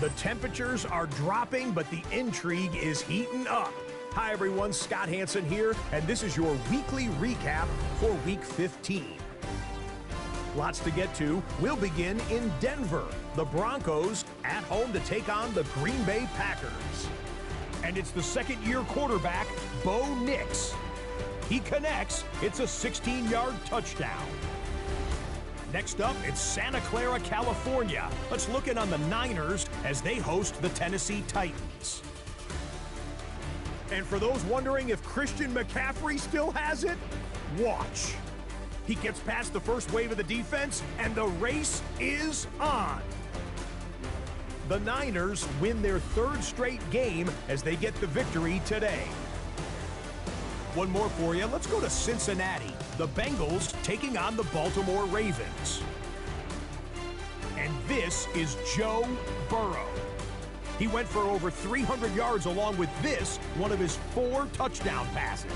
The temperatures are dropping, but the intrigue is heating up. Hi, everyone. Scott Hansen here, and this is your weekly recap for Week 15. Lots to get to. We'll begin in Denver. The Broncos at home to take on the Green Bay Packers. And it's the second-year quarterback, Bo Nix. He connects. It's a 16-yard touchdown. Next up, it's Santa Clara, California. Let's look in on the Niners as they host the Tennessee Titans. And for those wondering if Christian McCaffrey still has it, watch. He gets past the first wave of the defense, and the race is on. The Niners win their third straight game as they get the victory today. One more for you. Let's go to Cincinnati. The Bengals taking on the Baltimore Ravens. And this is Joe Burrow. He went for over 300 yards along with this, one of his 4 touchdown passes.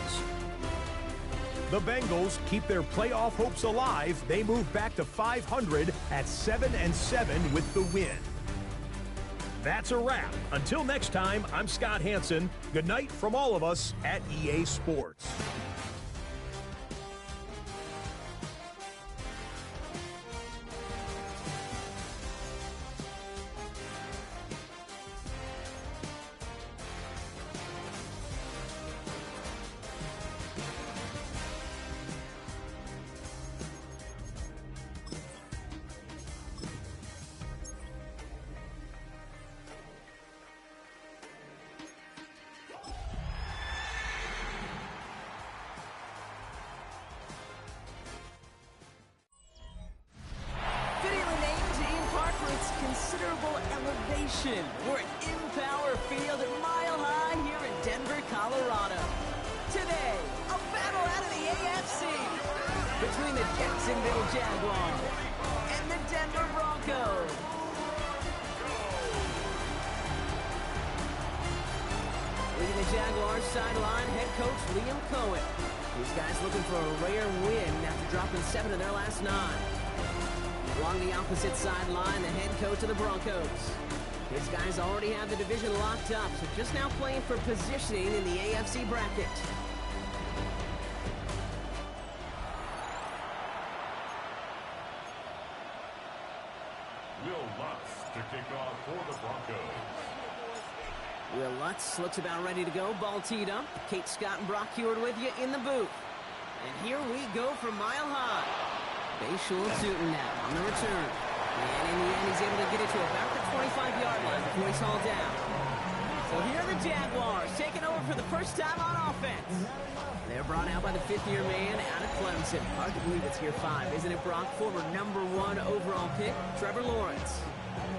The Bengals keep their playoff hopes alive. They move back to 500 at 7-7 with the win. That's a wrap. Until next time, I'm Scott Hansen. Good night from all of us at EA Sports. We're at In-Power Field at Mile High here in Denver, Colorado. Today, a battle out of the AFC between the Jacksonville Jaguars and the Denver Broncos. Leading the Jaguars sideline, head coach Liam Cohen. These guys looking for a rare win after dropping 7 of their last 9. Along the opposite sideline, the head coach of the Broncos. His guys already have the division locked up, so just now playing for positioning in the AFC bracket. Will Lutz to kick off for the Broncos. Will Lutz looks about ready to go. Ball teed up. Kate Scott and Brock Heward with you in the booth. And here we go from Mile High. Bayshore Tootin now on the return. And in the end, he's able to get it to about the 25-yard line before he's hauled down. So here are the Jaguars taking over for the first time on offense. They're brought out by the 5th-year man out of Clemson. Hard to believe it's year 5, isn't it, Brock? Former #1 overall pick, Trevor Lawrence.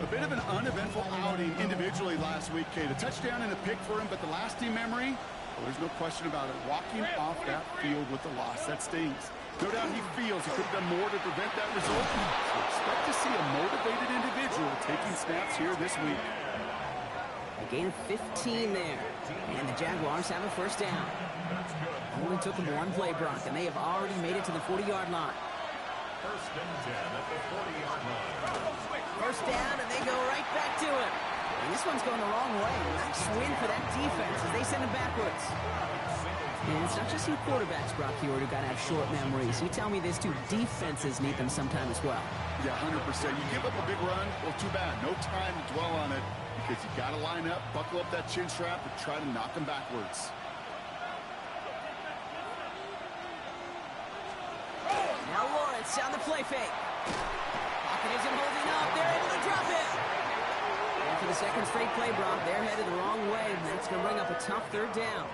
A bit of an uneventful outing individually last week, Kate. A touchdown and a pick for him, but the lasting memory, well, there's no question about it. Walking off that field with a loss, that stings. No doubt he feels he could have done more to prevent that result. So expect to see a motivated individual taking snaps here this week. A gain of 15 there. And the Jaguars have a first down. Only took them 1 play, Brock, and they have already made it to the 40-yard line. First and 10 at the 40-yard line. First down, and they go right back to it. And this one's going the wrong way. Nice win for that defense as they send it backwards. And it's not just you quarterbacks, Brock Heward, who got to have short memories. You tell me these 2 defenses need them sometime as well. Yeah, 100%. You give up a big run, well, too bad. No time to dwell on it because you got to line up, buckle up that chin strap, and try to knock them backwards. Now Lawrence on the play fake. Pocket isn't holding up. They're able to drop it. And for the second straight play, Brock, they're headed the wrong way. And that's going to bring up a tough 3rd down.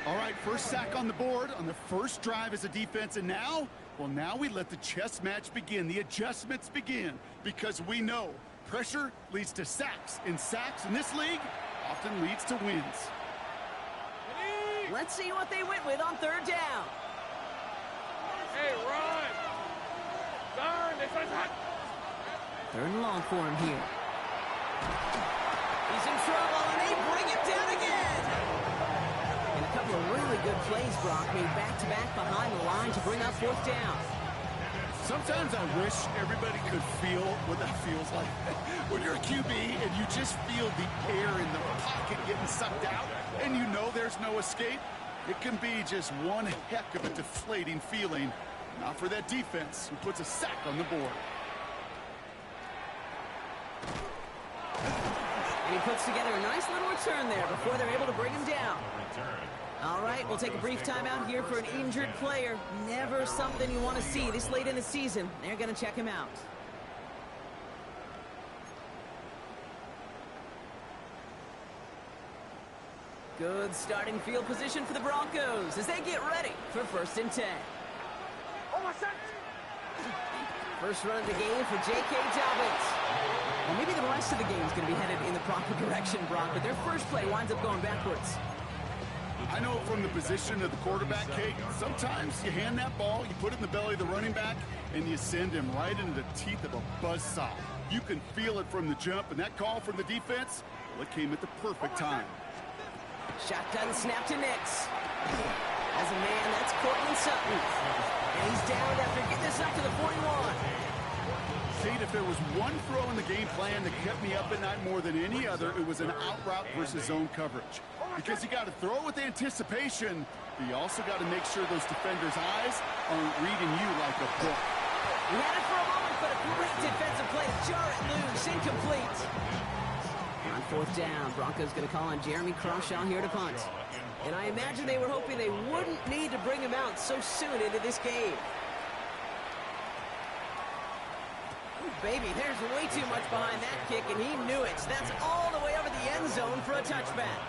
All right, first sack on the board on the first drive as a defense, and now, well, now we let the chess match begin, the adjustments begin, because we know pressure leads to sacks, and sacks in this league often leads to wins. Let's see what they went with on 3rd down. Hey, run! Turn! This one's hot! 3rd and long for him here. He's in trouble, and they bring him down again. And a couple of really good plays, Brock, made back-to-back behind the line to bring up 4th down. Sometimes I wish everybody could feel what that feels like. When you're a QB and you just feel the air in the pocket getting sucked out and you know there's no escape, it can be just one heck of a deflating feeling. Not for that defense who puts a sack on the board. And he puts together a nice little return there before they're able to bring him down. All right, we'll take a brief timeout here for an injured player. Never something you want to see this late in the season. They're going to check him out. Good starting field position for the Broncos as they get ready for 1st and 10. First run of the game for J.K. Dobbins. Well, maybe the rest of the game is going to be headed in the proper direction, Brock, but their first play winds up going backwards. I know from the position of the quarterback, Kate, sometimes you hand that ball, you put it in the belly of the running back, and you send him right into the teeth of a buzzsaw. You can feel it from the jump, and that call from the defense, well, it came at the perfect time. Shotgun snap to Nix. As a man, that's Cortland Sutton. And he's down after getting this up to the 41. Kate, if there was one throw in the game plan that kept me up at night more than any other, it was an out route versus zone coverage. Because you got to throw with anticipation, but you also got to make sure those defenders' eyes aren't reading you like a book. He had it for a moment, but a great defensive play to jar it loose, incomplete. On 4th down, Broncos going to call on Jeremy Crawshaw here to punt. And I imagine they were hoping they wouldn't need to bring him out so soon into this game. Ooh, baby, there's way too much behind that kick, and he knew it. That's all the way over the end zone for a touchback.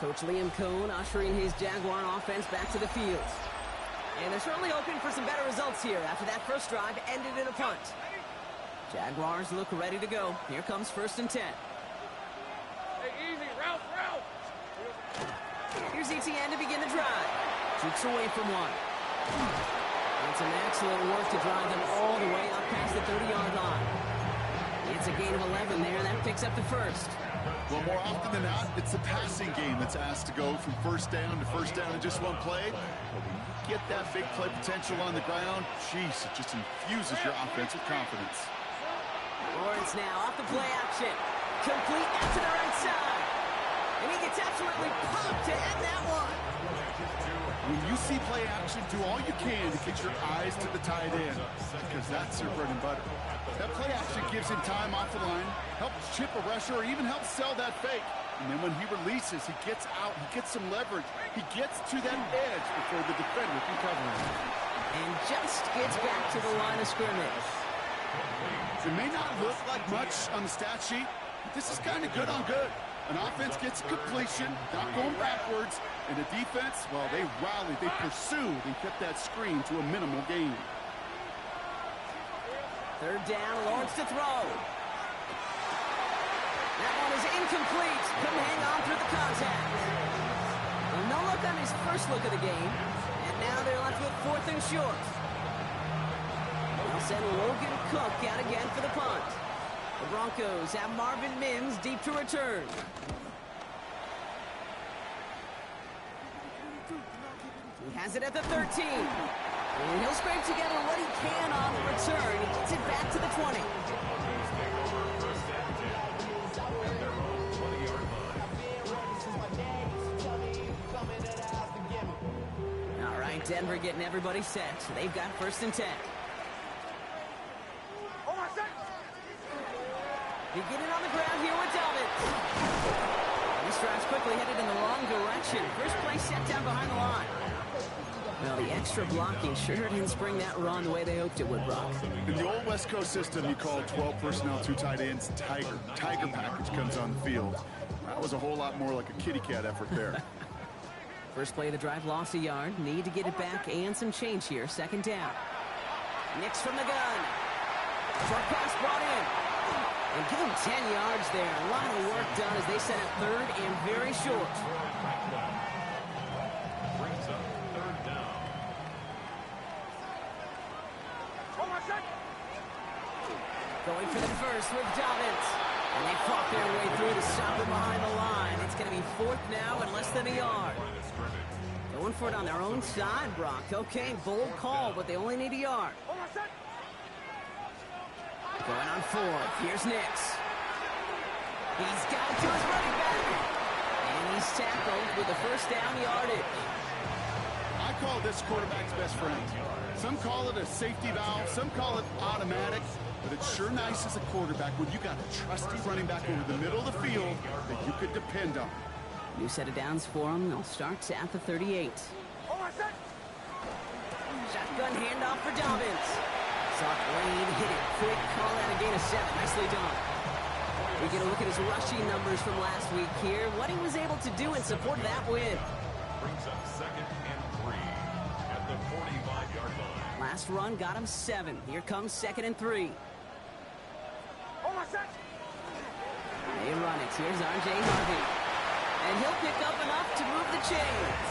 Coach Liam Cohn ushering his Jaguar offense back to the field. And they're certainly hoping for some better results here after that first drive ended in a punt. Jaguars look ready to go. Here comes 1st and 10. Hey, easy, Ralph. Here's ETN to begin the drive. Jukes away from one. And some excellent work to drive them all the way up past the 30-yard line. It's a gain of 11 there, and that picks up the first. Well, more often than not, it's the passing game that's asked to go from first down in just one play. But when you get that big play potential on the ground, jeez, it just infuses your offensive confidence. Lawrence now off the play action. Complete out to the right side. And he gets absolutely popped to end that one. When you see play action, do all you can to get your eyes to the tight end, because that's your bread and butter. That play action gives him time off the line, helps chip a rusher, or even helps sell that fake. And then when he releases, he gets out, he gets some leverage. He gets to that edge before the defender can cover him. And just gets back to the line of scrimmage. It may not look like much on the stat sheet, but this is kind of good on good. An offense gets completion, not going backwards, and the defense, well, they rallied, they pursued, and kept that screen to a minimal gain. 3rd down, Lawrence to throw. That one is incomplete. Couldn't hang on through the contact. Well, no look on his first look of the game, and now they're left with 4th and short. They'll send Logan Cook out again for the punt. The Broncos have Marvin Mims deep to return. He has it at the 13. And he'll scrape together what he can on the return. He gets it back to the 20. All right, Denver getting everybody set. They've got 1st and 10. Beginning on the ground here with Dobbins. These drives quickly headed in the wrong direction. First play set down behind the line. Well, the extra blocking sure didn't spring that run the way they hoped it would, Brock. In the old West Coast system, you call 12 personnel, 2 tight ends, Tiger. Tiger package comes on the field. That was a whole lot more like a kitty cat effort there. First play of the drive lost a yard. Need to get it back and some change here. 2nd down. Nix from the gun. Short pass brought in. And give them 10 yards there. A lot of work done as they set up 3rd and very short. Brings up 3rd down. Going for the first with Dobbins. And they fought their way through to stop him behind the line. It's going to be 4th now and less than a yard. Going for it on their own side, Brock. Okay, bold call, but they only need a yard. Going on fourth. Here's Nix. He's got it to his running back. And he's tackled with the first down yardage. I call this quarterback's best friend. Some call it a safety valve, some call it automatic, but it's sure nice as a quarterback when you got a trusty running back over the middle of the field that you could depend on. New set of downs for him. They'll start at the 38. Shotgun handoff for Dobbins. Soft Wade hit it quick. Call that a gain of 7. Nicely done. We get a look at his rushing numbers from last week here. What he was able to do in support of that win. Brings up 2nd and 3 at the 45-yard line. Last run got him 7. Here comes 2nd and 3. They run it. Here's R.J. Harvey. And he'll pick up enough to move the chains.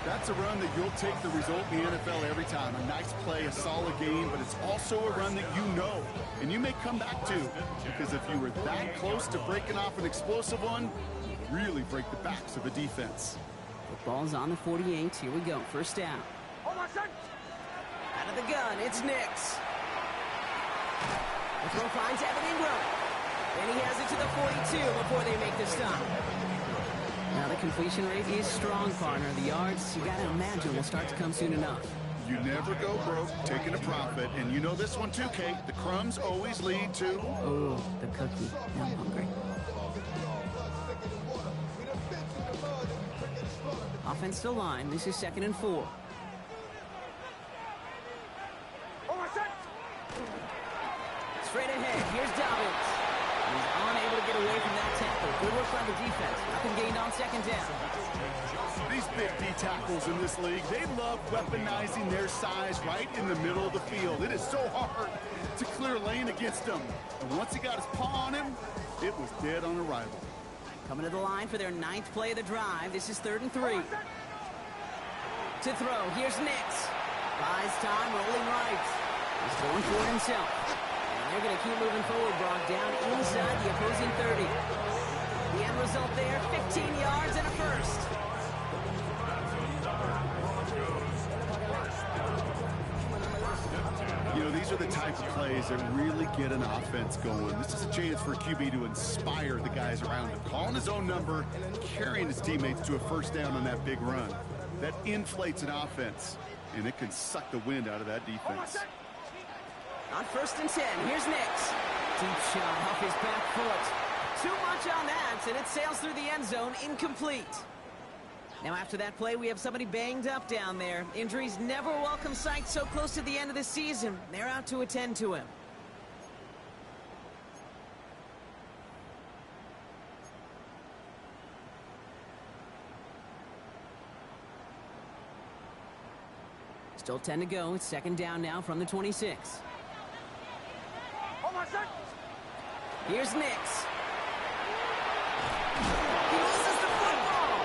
That's a run that you'll take the result in the NFL every time. A nice play, a solid game, but it's also a run that you know and you may come back to, because if you were that close to breaking off an explosive one, you really break the backs of a defense. The ball's on the 48. Here we go. First down. Out of the gun, it's Nix. The throw finds Evan Ingram. And he has it to the 42 before they make the stop. Now the completion rate is strong, partner. The yards, you got to imagine, will start to come soon enough. You never go broke taking a profit, and you know this one too, Kate. The crumbs always lead to... Oh, the cookie. Now I'm hungry. Offense to line. This is 2nd and 4. Straight ahead. Here's Dobbins. He's unable to get away from that tackle. Good work by the defense. Nothing gained on 2nd down. These big D tackles in this league, they love weaponizing their size right in the middle of the field. It is so hard to clear lane against them. And once he got his paw on him, it was dead on arrival. Coming to the line for their 9th play of the drive. This is 3rd and 3. To throw. Here's Nix. Buys time, rolling right. He's going for it himself. They're going to keep moving forward, Brock, down inside the opposing 30. The end result there, 15 yards and a first. You know, these are the type of plays that really get an offense going. This is a chance for a QB to inspire the guys around him. Calling his own number, carrying his teammates to a first down on that big run. That inflates an offense, and it can suck the wind out of that defense. On 1st and 10, here's Nix. Deep shot off his back foot. Too much on that, and it sails through the end zone, incomplete. Now after that play, we have somebody banged up down there. Injuries never a welcome sight so close to the end of the season. They're out to attend to him. Still 10 to go. It's 2nd down now from the 26. Here's Nix. He loses the football.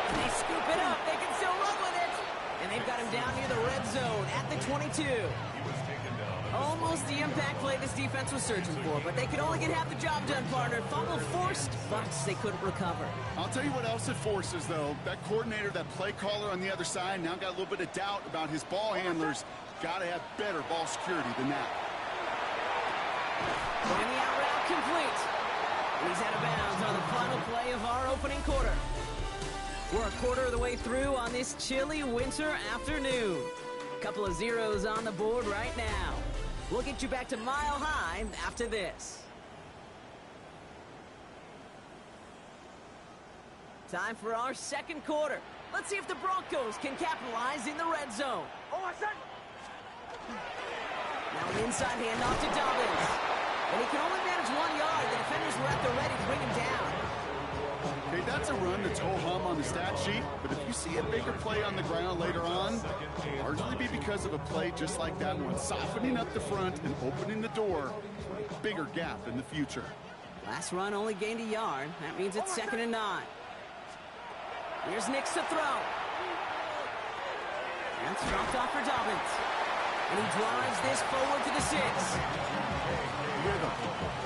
And they scoop it up. They can still run with it. And they've got him down near the red zone at the 22. Almost the impact play this defense was searching for, but they could only get half the job done, partner. Fumble forced, but they couldn't recover. I'll tell you what else it forces, though. That coordinator, that play caller on the other side, now got a little bit of doubt about his ball handlers. Got to have better ball security than that. And the out route complete. He's out of bounds on the final play of our opening quarter. We're a quarter of the way through on this chilly winter afternoon. Couple of zeros on the board right now. We'll get you back to Mile High after this. Time for our 2nd quarter. Let's see if the Broncos can capitalize in the red zone. Now an inside handoff to Dobbins. And he can only manage 1 yard. The defenders were at the ready to bring him down. Okay, that's a run that's ho-hum on the stat sheet, but if you see a bigger play on the ground later on, it'll largely be because of a play just like that one, softening up the front and opening the door for a bigger gap in the future. Last run only gained a yard. That means it's 2nd and 9. Here's Nix to throw. That's dropped off for Dobbins. And he drives this forward to the 6. Rhythm.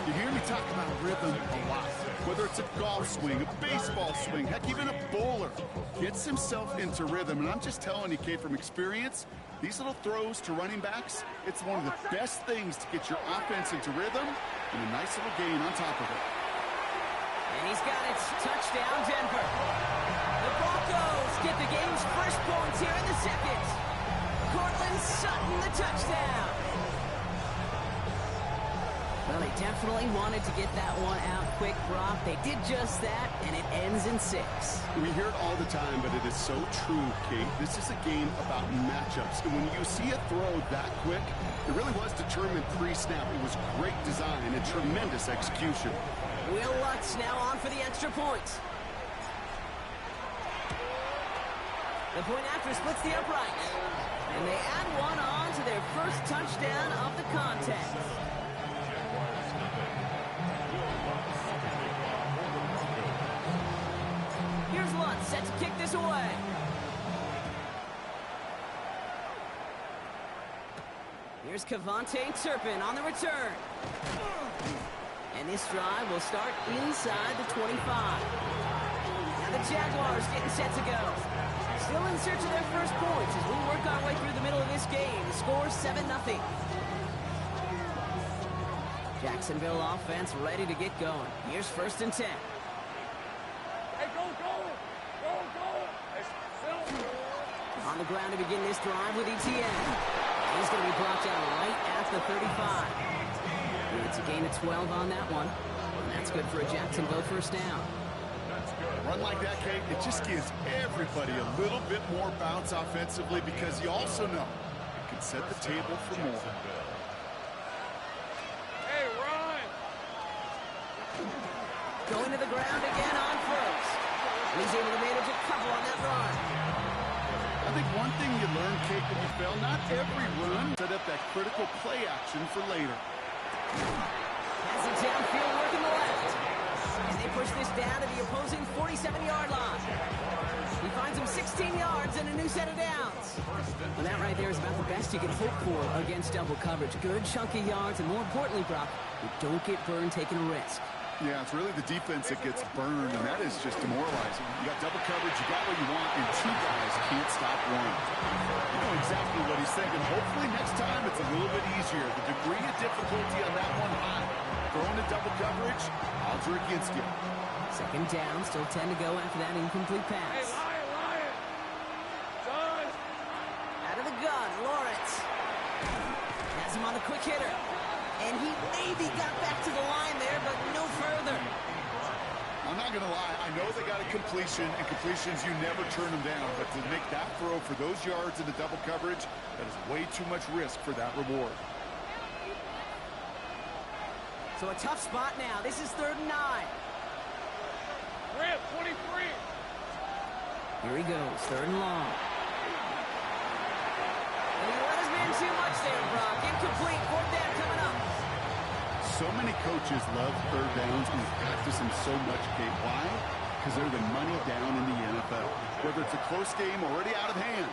You hear me talk about rhythm a lot. Whether it's a golf swing, a baseball swing, heck, even a bowler gets himself into rhythm. And I'm just telling you, Kate, from experience, these little throws to running backs, it's one of the best things to get your offense into rhythm and a nice little gain on top of it. And he's got it. Touchdown, Denver. The Broncos get the game's first points here in the second. Cortland Sutton, the touchdown. Well, they definitely wanted to get that one out quick, Brock. They did just that, and it ends in 6. We hear it all the time, but it is so true, Kate. This is a game about matchups. And when you see a throw that quick, it really was determined pre-snap. It was great design and tremendous execution. Will Lutz now on for the extra point. The point after splits the upright. And they add one on to their first touchdown of the contest. Here's Lutz set to kick this away. Here's Kevontae Turpin on the return. And this drive will start inside the 25. Now the Jaguars getting set to go. Still in search of their first points as we work our way through the middle of this game. The score 7-0. Jacksonville offense ready to get going. Here's 1st and 10. Hey, go! On the ground to begin this drive with ETN. He's going to be blocked out right at the 35. And it's a gain of 12 on that one. And that's good for a Jacksonville first down. Run like that, Kate, it just gives everybody a little bit more bounce offensively because you also know it can set the table for more. Hey, run! Going to the ground again on first. And he's able to manage a couple on that run. I think one thing you learn, Kate, when you fail, not every run set up that critical play action for later. Has it downfield working the left. And they push this down to the opposing 47-yard line. He finds him 16 yards and a new set of downs. Well, that right there is about the best you can hope for against double coverage. Good chunky yards, and more importantly, Brock, you don't get burned taking a risk. Yeah, it's really the defense that gets burned, and that is just demoralizing. You got double coverage, you got what you want, and 2 guys can't stop one. You know exactly what he's thinking. Hopefully next time it's a little bit easier. The degree of difficulty on that one high. Throwing the double coverage, odds are against you. 2nd down, still 10 to go after that incomplete Hey, pass. Lion! Son! Out of the gun, Lawrence. Has him on the quick hitter. And he maybe got back to the line there, but no further. I'm not going to lie. I know they got a completion, and completions, you never turn them down. But to make that throw for those yards in the double coverage, that is way too much risk for that reward. So a tough spot now. This is 3rd and 9. Rip, 23! Here he goes, 3rd and long. And he let his man too much there, Brock. Incomplete, 4th down coming up. So many coaches love 3rd downs and practice them so much, Kate. Why? Because they're the money down in the NFL. Whether it's a close game already out of hand,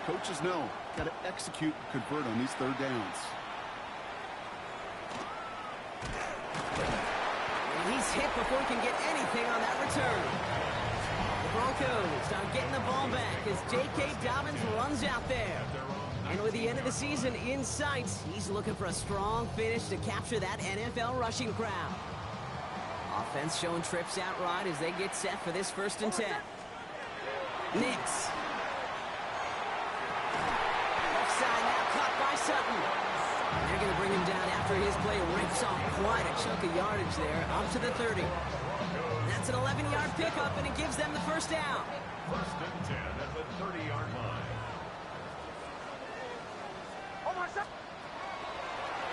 coaches know, got to execute and convert on these 3rd downs. And he's hit before he can get anything on that return. The Broncos start getting the ball back as J.K. Dobbins runs out there. And with the end of the season in sight, he's looking for a strong finish to capture that NFL rushing crowd. Offense showing trips out right as they get set for this 1st and 10. Nix. Offside now caught by Sutton. And they're going to bring him down after his play rips off quite a chunk of yardage there, up to the 30. That's an 11-yard pickup, and it gives them the first down. 1st and 10 at the 30-yard line.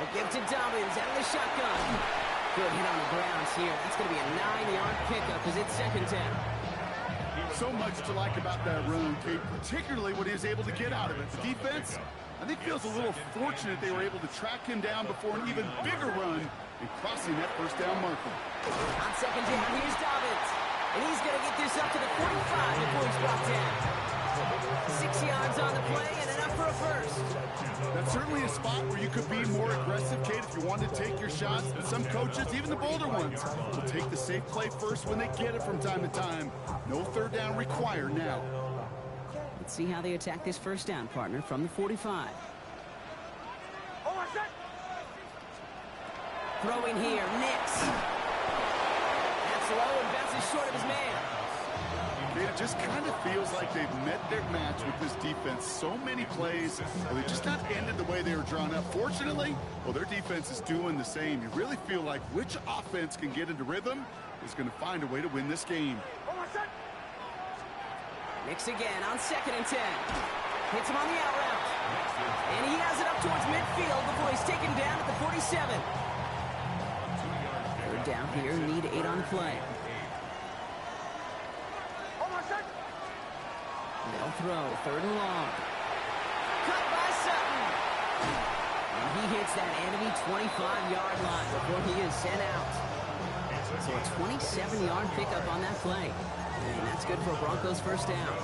A give to Dobbins out of the shotgun. Good hit on the ground here. That's going to be a 9-yard pickup as it's 2nd down. So much to like about that run, Kate, particularly what he was able to get out of it. The defense, I think, feels a little fortunate they were able to track him down before an even bigger run and crossing that 1st down marker. On 2nd down, here's Dobbins. And he's going to get this up to the 45 before he's brought down. 6 yards on the play and enough for a first. That's certainly a spot where you could be more aggressive, Kate, if you wanted to take your shots. But some coaches, even the bolder ones, will take the safe play first when they get it from time to time. No third down required now. Let's see how they attack this first down, partner, from the 45. Throwing here, Nix. That's low and bounces short of his man. It just kind of feels like they've met their match with this defense. So many plays, they just not ended the way they were drawn up. Fortunately, well, their defense is doing the same. You really feel like which offense can get into rhythm is going to find a way to win this game. Nix again on 2nd and 10. Hits him on the out route. And he has it up towards midfield before he's taken down at the 47. Third down here, need 8 on play. They'll throw, 3rd and long. Cut by Sutton. And he hits that enemy 25-yard line before he is sent out. So a 27-yard pickup on that play. And that's good for a Broncos first down.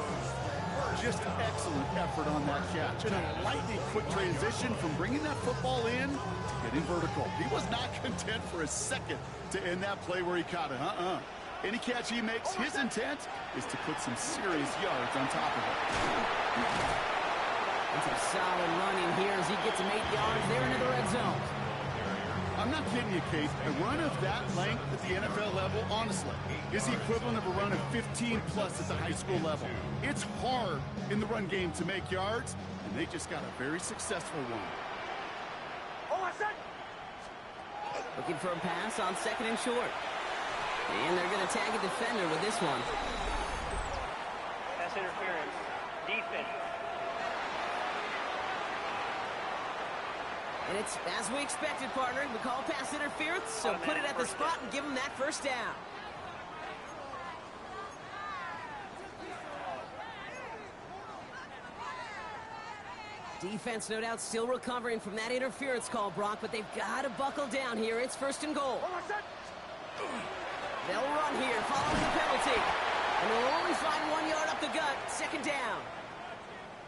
Just excellent effort on that catch. And a lightning quick transition from bringing that football in to getting vertical. He was not content for a second to end that play where he caught it. Any catch he makes, his intent is to put some serious yards on top of it. It's a solid running here as he gets him 8 yards there into the red zone. I'm not kidding you, Kate. A run of that length at the NFL level, honestly, is the equivalent of a run of 15-plus at the high school level. It's hard in the run game to make yards, and they just got a very successful one. Looking for a pass on 2nd and short. And they're going to tag a defender with this one. Pass interference. Defense. And it's as we expected, partner. We call pass interference, so put it at the spot and give him that first down. Defense, no doubt, still recovering from that interference call, Brock, but they've got to buckle down here. It's 1st and goal. They'll run here following the penalty. And they'll only find 1 yard up the gut. 2nd down.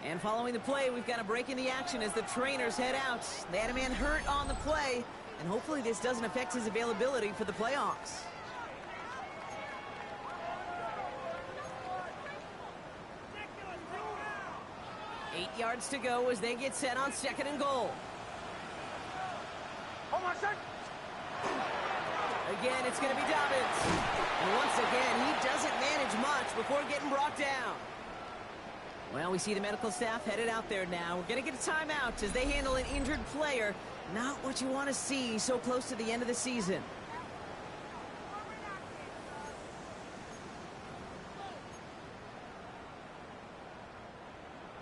And following the play, we've got a break in the action as the trainers head out. They had a man hurt on the play, and hopefully this doesn't affect his availability for the playoffs. Eight yards to go as they get set on 2nd and goal. Again, it's going to be Dobbins. And once again, he doesn't manage much before getting brought down. Well, we see the medical staff headed out there now. We're going to get a timeout as they handle an injured player. Not what you want to see so close to the end of the season.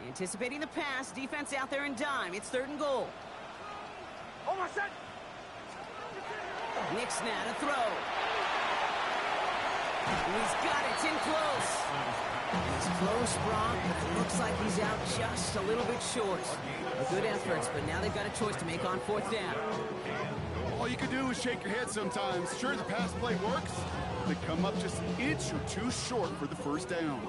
Anticipating the pass, defense out there in dime. It's 3rd and goal. Nix now to throw. And he's got it. It's in close. It's close, Brock, but it looks like he's out just a little bit short. Good efforts, but now they've got a choice to make on 4th down. All you can do is shake your head sometimes. Sure, the pass play works. They come up just an inch or two short for the first down.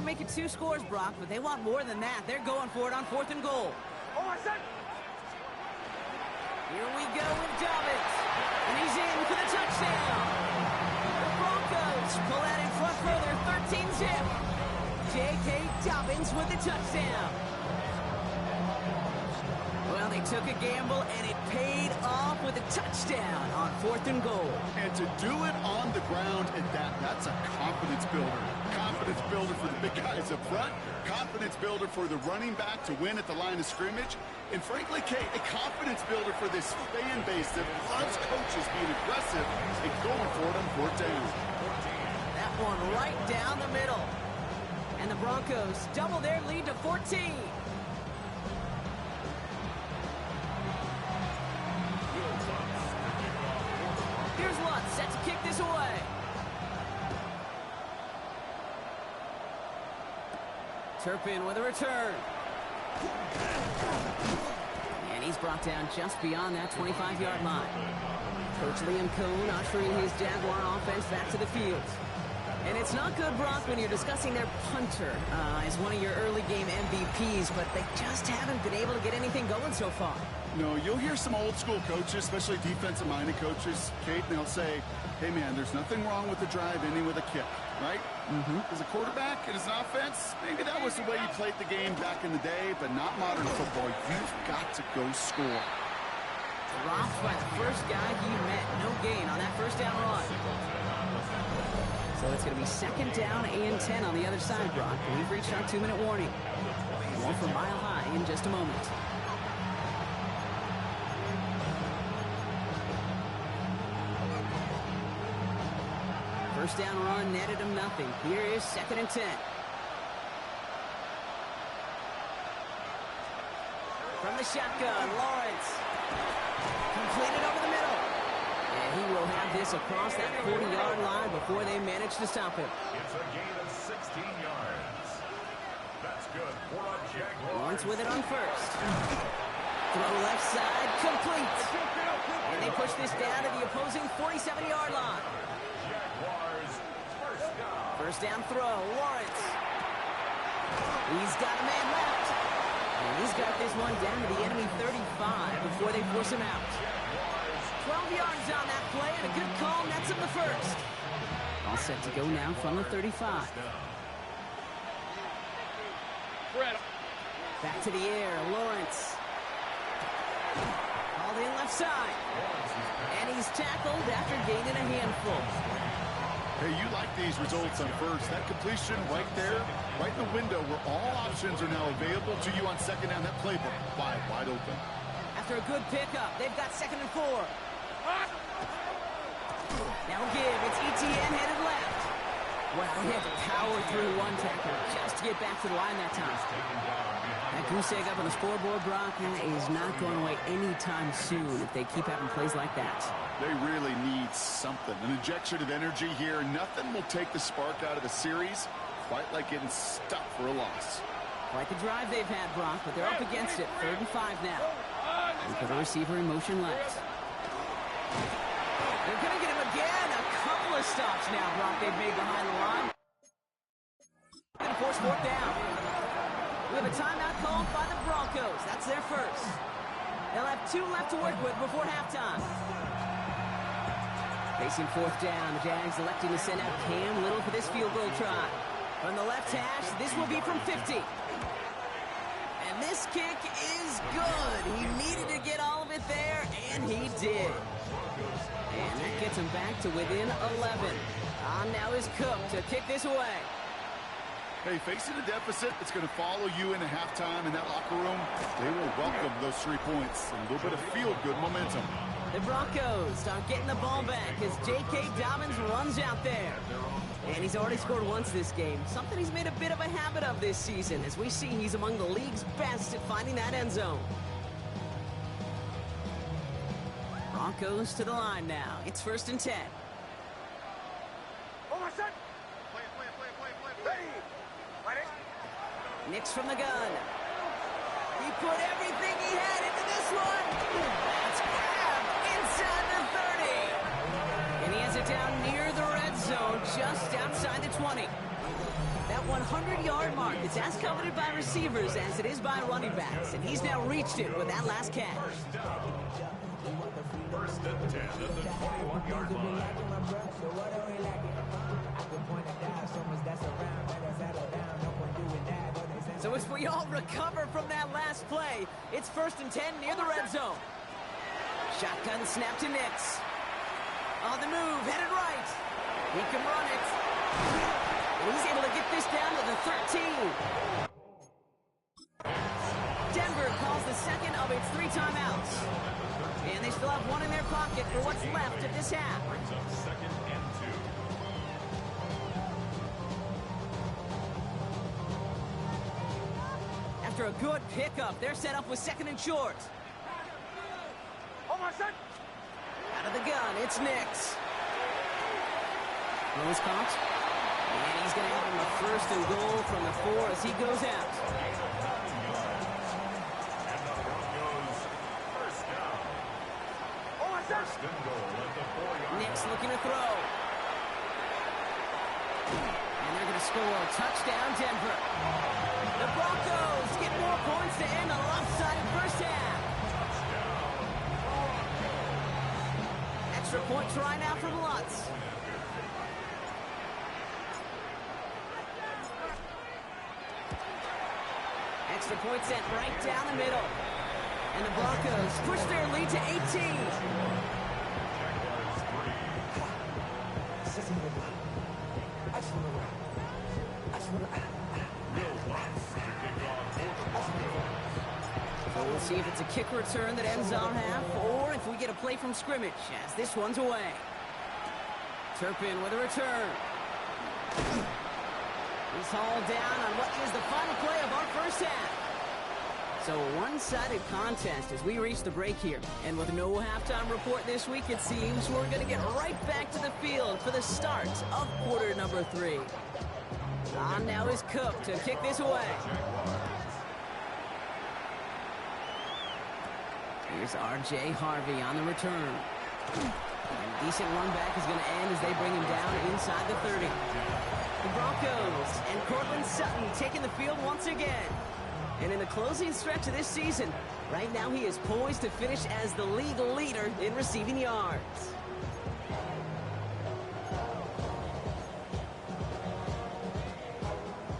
Make it 2 scores, Brock, but they want more than that. They're going for it on 4th and goal. Here we go with Dobbins, and he's in for the touchdown. The Broncos pull out in front for their 13-zip. J.K. Dobbins with the touchdown. Well, they took a gamble, and it paid off with a touchdown on 4th and goal. And to do it on the ground at that's a confidence builder. Confidence builder for the big guys up front. Confidence builder for the running back to win at the line of scrimmage. And frankly, Kate, a confidence builder for this fan base that loves coaches being aggressive and going for it on 4th down. That one right down the middle. And the Broncos double their lead to 14. Here's Lutz set to kick this away. Turpin with a return. And he's brought down just beyond that 25-yard line. Coach Liam Cohn ushering his Jaguar offense back to the field. And it's not good, Brock, when you're discussing their punter as one of your early game MVPs, but they just haven't been able to get anything going so far. No, you'll hear some old school coaches, especially defensive-minded coaches, Kate, and they'll say, hey, man, there's nothing wrong with the drive ending with a kick, right? As a quarterback and as an offense, maybe that was the way you played the game back in the day, but not modern football. You've got to go score. Dropped by the first guy he met. No gain on that first down run. So it's going to be second down and 10 on the other side, Brock. We've reached our 2-minute warning. More from Mile High in just a moment. First down run netted him nothing. Here is second and 10. From the shotgun, Lawrence. Completed over the middle. And he will have this across that 40-yard line before they manage to stop him. It's a gain of 16 yards. That's good for a Jaguar. Lawrence with it on first. Throw left side, complete. And they push this down to the opposing 47-yard line. Jaguars first down. First down throw, Lawrence. He's got a man left. And he's got this one down to the enemy 35 before they force him out. 12 yards on that play, and a good call nets him the first. All set to go now from the 35. Back to the air, Lawrence. Called in left side. And he's tackled after gaining a handful. Hey, you like these results on first. That completion right there, right in the window where all options are now available to you on second down. That playbook wide open. After a good pickup, they've got second and 4. Now give, it's ETN headed left. Well, he had to power through one tackle just to get back to the line that time. That goose egg up on the scoreboard, Brock, is not going away anytime soon if they keep having plays like that. They really need something. An injection of energy here. Nothing will take the spark out of the series quite like getting stuck for a loss. Quite the drive they've had, Brock, but they're up against it. 3rd and 5 now. And put a receiver in motion left. They're going to get him again. A couple of stops now, Brock, they've made behind the line. And force 4th down. We have a timeout called by the Broncos. That's their first. They'll have 2 left to work with before halftime. Facing 4th down, the Jags electing to send out Cam Little for this field goal try. From the left hash, this will be from 50. And this kick is good. He needed to get all of it there, and he did. And that gets him back to within 11. On now is Cook to kick this away. Hey, facing a deficit, it's going to follow you into halftime in that locker room. They will welcome those 3 points and a little bit of feel-good momentum. The Broncos start getting the ball back as J.K. Dobbins runs out there. And he's already scored once this game, something he's made a bit of a habit of this season. As we see, he's among the league's best at finding that end zone. Broncos to the line now. It's 1st and 10. Nix from the gun. He put everything he had into this one. That's grabbed inside the 30. And he has it down near the red zone, just outside the 20. That 100-yard mark is as coveted by receivers as it is by running backs. And he's now reached it with that last catch. First and 10 at the 21-yard line. So as we all recover from that last play, it's 1st and 10 near the red zone. Shotgun snap to Nix. On the move, headed right. He can run it. And he's able to get this down to the 13. Denver calls the second of its 3 timeouts. And they still have 1 in their pocket for what's left of this half. Brings up 2nd and 2. After a good pickup, they're set up with 2nd and short. Out of the gun, it's Nix. Nose caught. And he's going to have him a 1st and goal from the 4 as he goes out. And the Broncos first down. First and goal at the 4-yard Nick's line. looking to throw. And they're going to score a touchdown, Denver. The Broncos get more points to end a lopsided first half. Extra point try now from Lutz. Extra point sent right down the middle. And the Broncos push their lead to 18. So we'll see if it's a kick return that ends on half, or if we get a play from scrimmage, as this one's away. Turpin with a return. He's hauled down on what is the final play of our first half. So a one-sided contest as we reach the break here. And with no halftime report this week, it seems we're going to get right back to the field for the start of quarter number 3. On now is Cook to kick this away. Here's R.J. Harvey on the return. And decent run back is going to end as they bring him down inside the 30. The Broncos and Cortland Sutton taking the field once again. And in the closing stretch of this season, right now he is poised to finish as the league leader in receiving yards.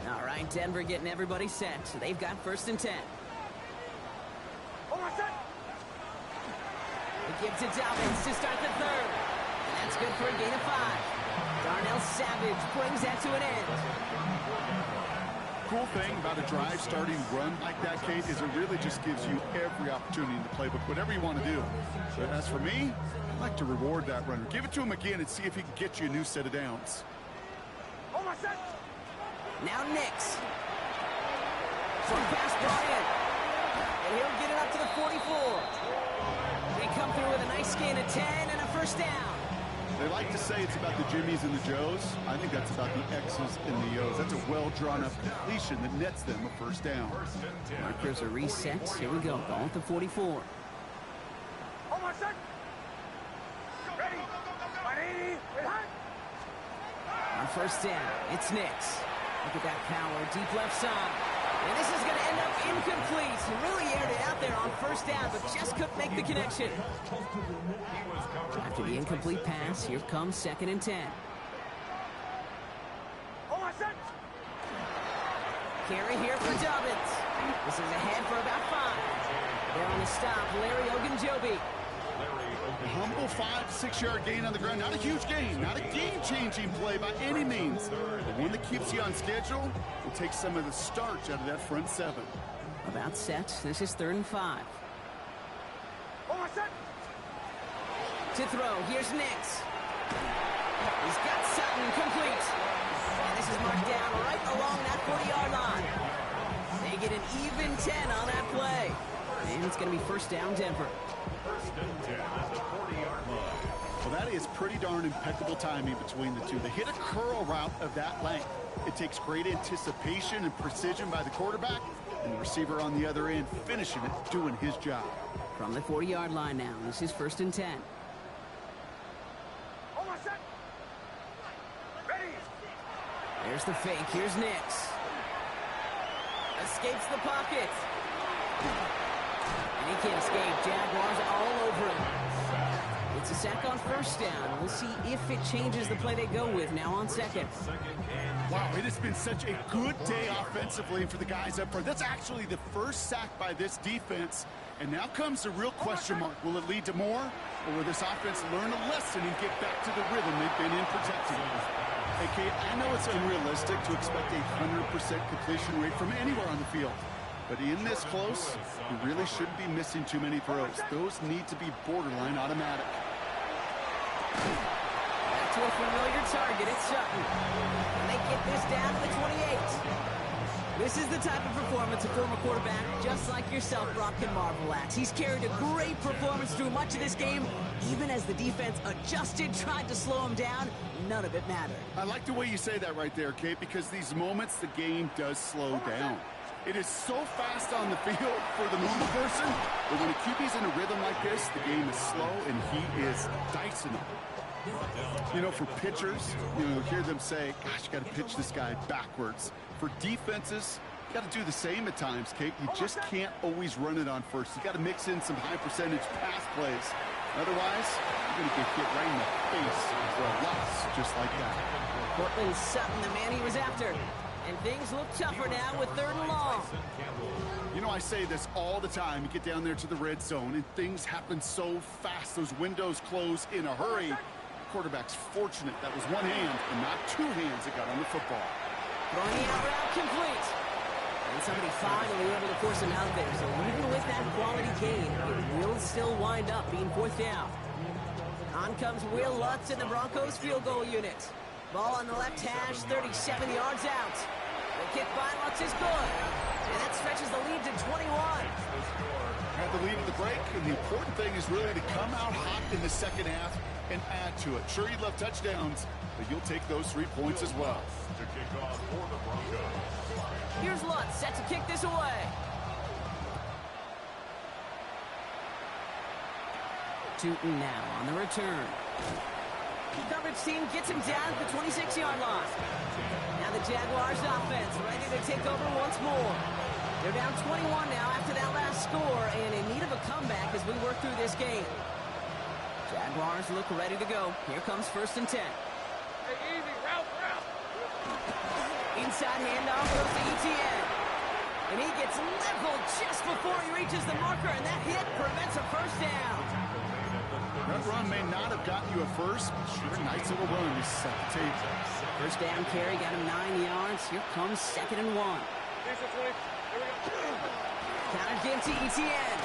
All right, Denver getting everybody set. They've got first and 10. They give to Dobbins to start the third. And that's good for a gain of 5. Darnell Savage brings that to an end. Cool thing about a drive starting run like that, Kate, is it really just gives you every opportunity in the playbook, whatever you want to do. But as for me, I'd like to reward that runner. Give it to him again and see if he can get you a new set of downs. Now Nix. Short pass brought in. And he'll get it up to the 44. They come through with a nice gain of 10 and a first down. They like to say it's about the Jimmies and the Joes. I think that's about the X's and the O's. That's a well-drawn-up completion that nets them a first down. Markers are reset. Here we go. Ball at the 44. On first down, it's Nix. Look at that power, deep left side. And this is going to end up incomplete. He really aired it out there on first down, but just couldn't make the connection. After the incomplete pass, here comes second and 10. Carry here for Dobbins. This is ahead for about 5. There on the stop, Larry Ogunjobi. A humble 5 to 6 yard gain on the ground. Not a huge gain, not a game-changing play by any means. The one that keeps you on schedule will take some of the starch out of that front 7. About set. This is 3rd and 5. To throw, here's Nix. He's got Sutton complete. And this is marked down right along that 40-yard line. They get an even 10 on that play. And it's going to be first down, Denver. First and 10 at the 40-yard line. Well, that is pretty darn impeccable timing between the two. They hit a curl route of that length. It takes great anticipation and precision by the quarterback, and the receiver on the other end finishing it, doing his job. From the 40-yard line now, this is first and 10. There's the fake. Here's Nix. Escapes the pocket. And he can't escape. Jaguars all over him. It's a sack on first down. We'll see if it changes the play they go with now on second. Wow, it has been such a good day offensively for the guys up front. That's actually the first sack by this defense. And now comes the real question mark. Will it lead to more? Or will this offense learn a lesson and get back to the rhythm they've been in protecting? Hey, Kate, I know it's unrealistic to expect a 100% completion rate from anywhere on the field. But in this close, you really shouldn't be missing too many throws. Those need to be borderline automatic. Back to a familiar target. It's Sutton. And they get this down to the 28. This is the type of performance a former quarterback just like yourself, Brock, can marvel at. He's carried a great performance through much of this game. Even as the defense adjusted, tried to slow him down, none of it mattered. I like the way you say that right there, Kate, because these moments the game does slow down. It is so fast on the field for the normal person, but when a QB's in a rhythm like this, the game is slow and he is dicing them. You know, for pitchers, you hear them say, gosh, you got to pitch this guy backwards. For defenses, you got to do the same at times, Kate. You just can't always run it on first. You got to mix in some high percentage pass plays. Otherwise, you're going to get hit right in the face for a loss just like that. Portland Sutton, the man he was after. And things look tougher now with 3rd and long. You know, I say this all the time. You get down there to the red zone, and things happen so fast. Those windows close in a hurry. The quarterback's fortunate that was one hand and not 2 hands that got on the football. Throwing the out route complete. And somebody finally able to force him out there. So even with that quality gain, it will still wind up being 4th down. On comes Will Lutz in the Broncos field goal unit. Ball on the left hash, 37 yards out. The kick by Lutz is good. And that stretches the lead to 21. Had the lead at the break, and the important thing is really to come out hot in the second half and add to it. Sure, you love touchdowns, but you'll take those 3 points as well. To kick off for the Broncos. Here's Lutz set to kick this away. Tootin now on the return. The coverage team gets him down at the 26-yard line. Now the Jaguars offense ready to take over once more. They're down 21 now after that last score and in need of a comeback as we work through this game. Jaguars look ready to go. Here comes 1st and 10. Hey, easy, route. Inside handoff goes to Etienne. And he gets leveled just before he reaches the marker, and that hit prevents a 1st down. That run may not have gotten you a first, but sure, nice little run. You set the table. 1st down carry got him 9 yards. Here comes 2nd and 1. Counter game to Etienne.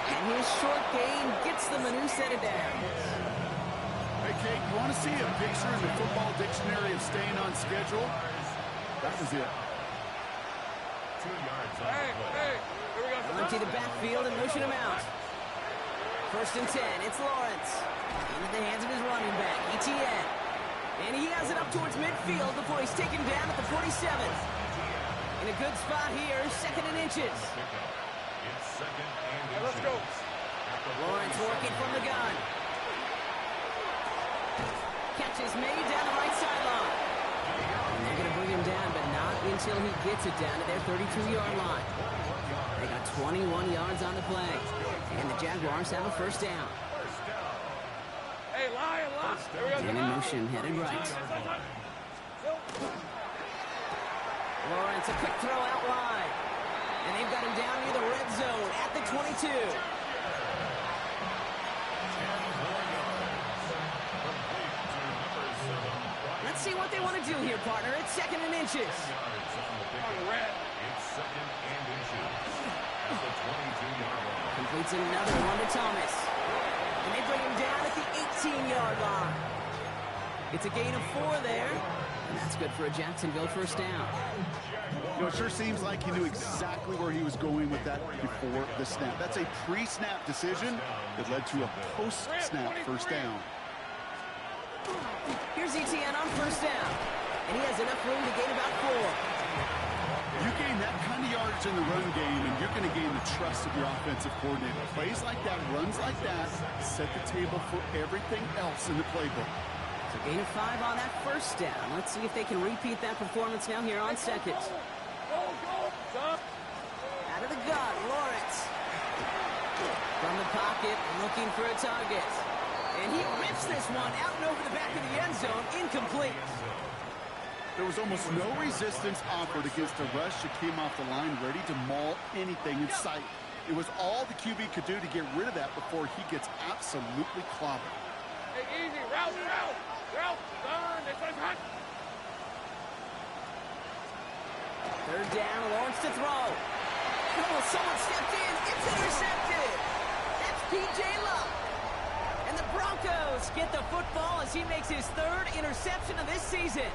And his short gain gets them a new set of downs. Hey, Kate, you want to see a picture in the football dictionary of staying on schedule? That was it. 2 yards on Hey, the play. here we go. Empty the backfield and motion him out. 1st and 10, it's Lawrence. Into the hands of his running back, Etienne. And he has it up towards midfield before he's taken down at the 47. In a good spot here, 2nd and inches. It's 2nd and Hey, let's go. Lawrence working from the gun. Catch is made down the right sideline. And they're going to bring him down, but not until he gets it down to their 32-yard line. They got 21 yards on the play. And the Jaguars have a 1st down. Hey, Lion. Here we go. And in motion, headed right. Lawrence, a quick throw out wide. And they've got him down near the red zone at the 22. Let's see what they want to do here, partner. It's 2nd and inches. On the red. It's 2nd and inches. At the 22-yard line. Completes another one to Thomas. And they bring him down at the 18-yard line. It's a gain of 4 there. And that's good for a Jacksonville 1st down. You know, it sure seems like he knew exactly where he was going with that before the snap. That's a pre-snap decision that led to a post-snap 1st down. Here's Etienne on 1st down. And he has enough room to gain about 4. You gain that kind of yardage in the run game, and you're going to gain the trust of your offensive coordinator. Plays like that, runs like that, set the table for everything else in the playbook. So gain of 5 on that 1st down. Let's see if they can repeat that performance now here on 2nd. Out of the gun, Lawrence. From the pocket, looking for a target. And he rips this one out and over the back of the end zone, incomplete. There was almost no resistance offered against a rush that came off the line ready to maul anything in sight. It was all the QB could do to get rid of that before he gets absolutely clobbered. Hey, easy, route. Done. This one's hot. 3rd down, Lawrence to throw. Oh, someone stepped in. It's intercepted. That's P.J. Luck. And the Broncos get the football as he makes his 3rd interception of this season.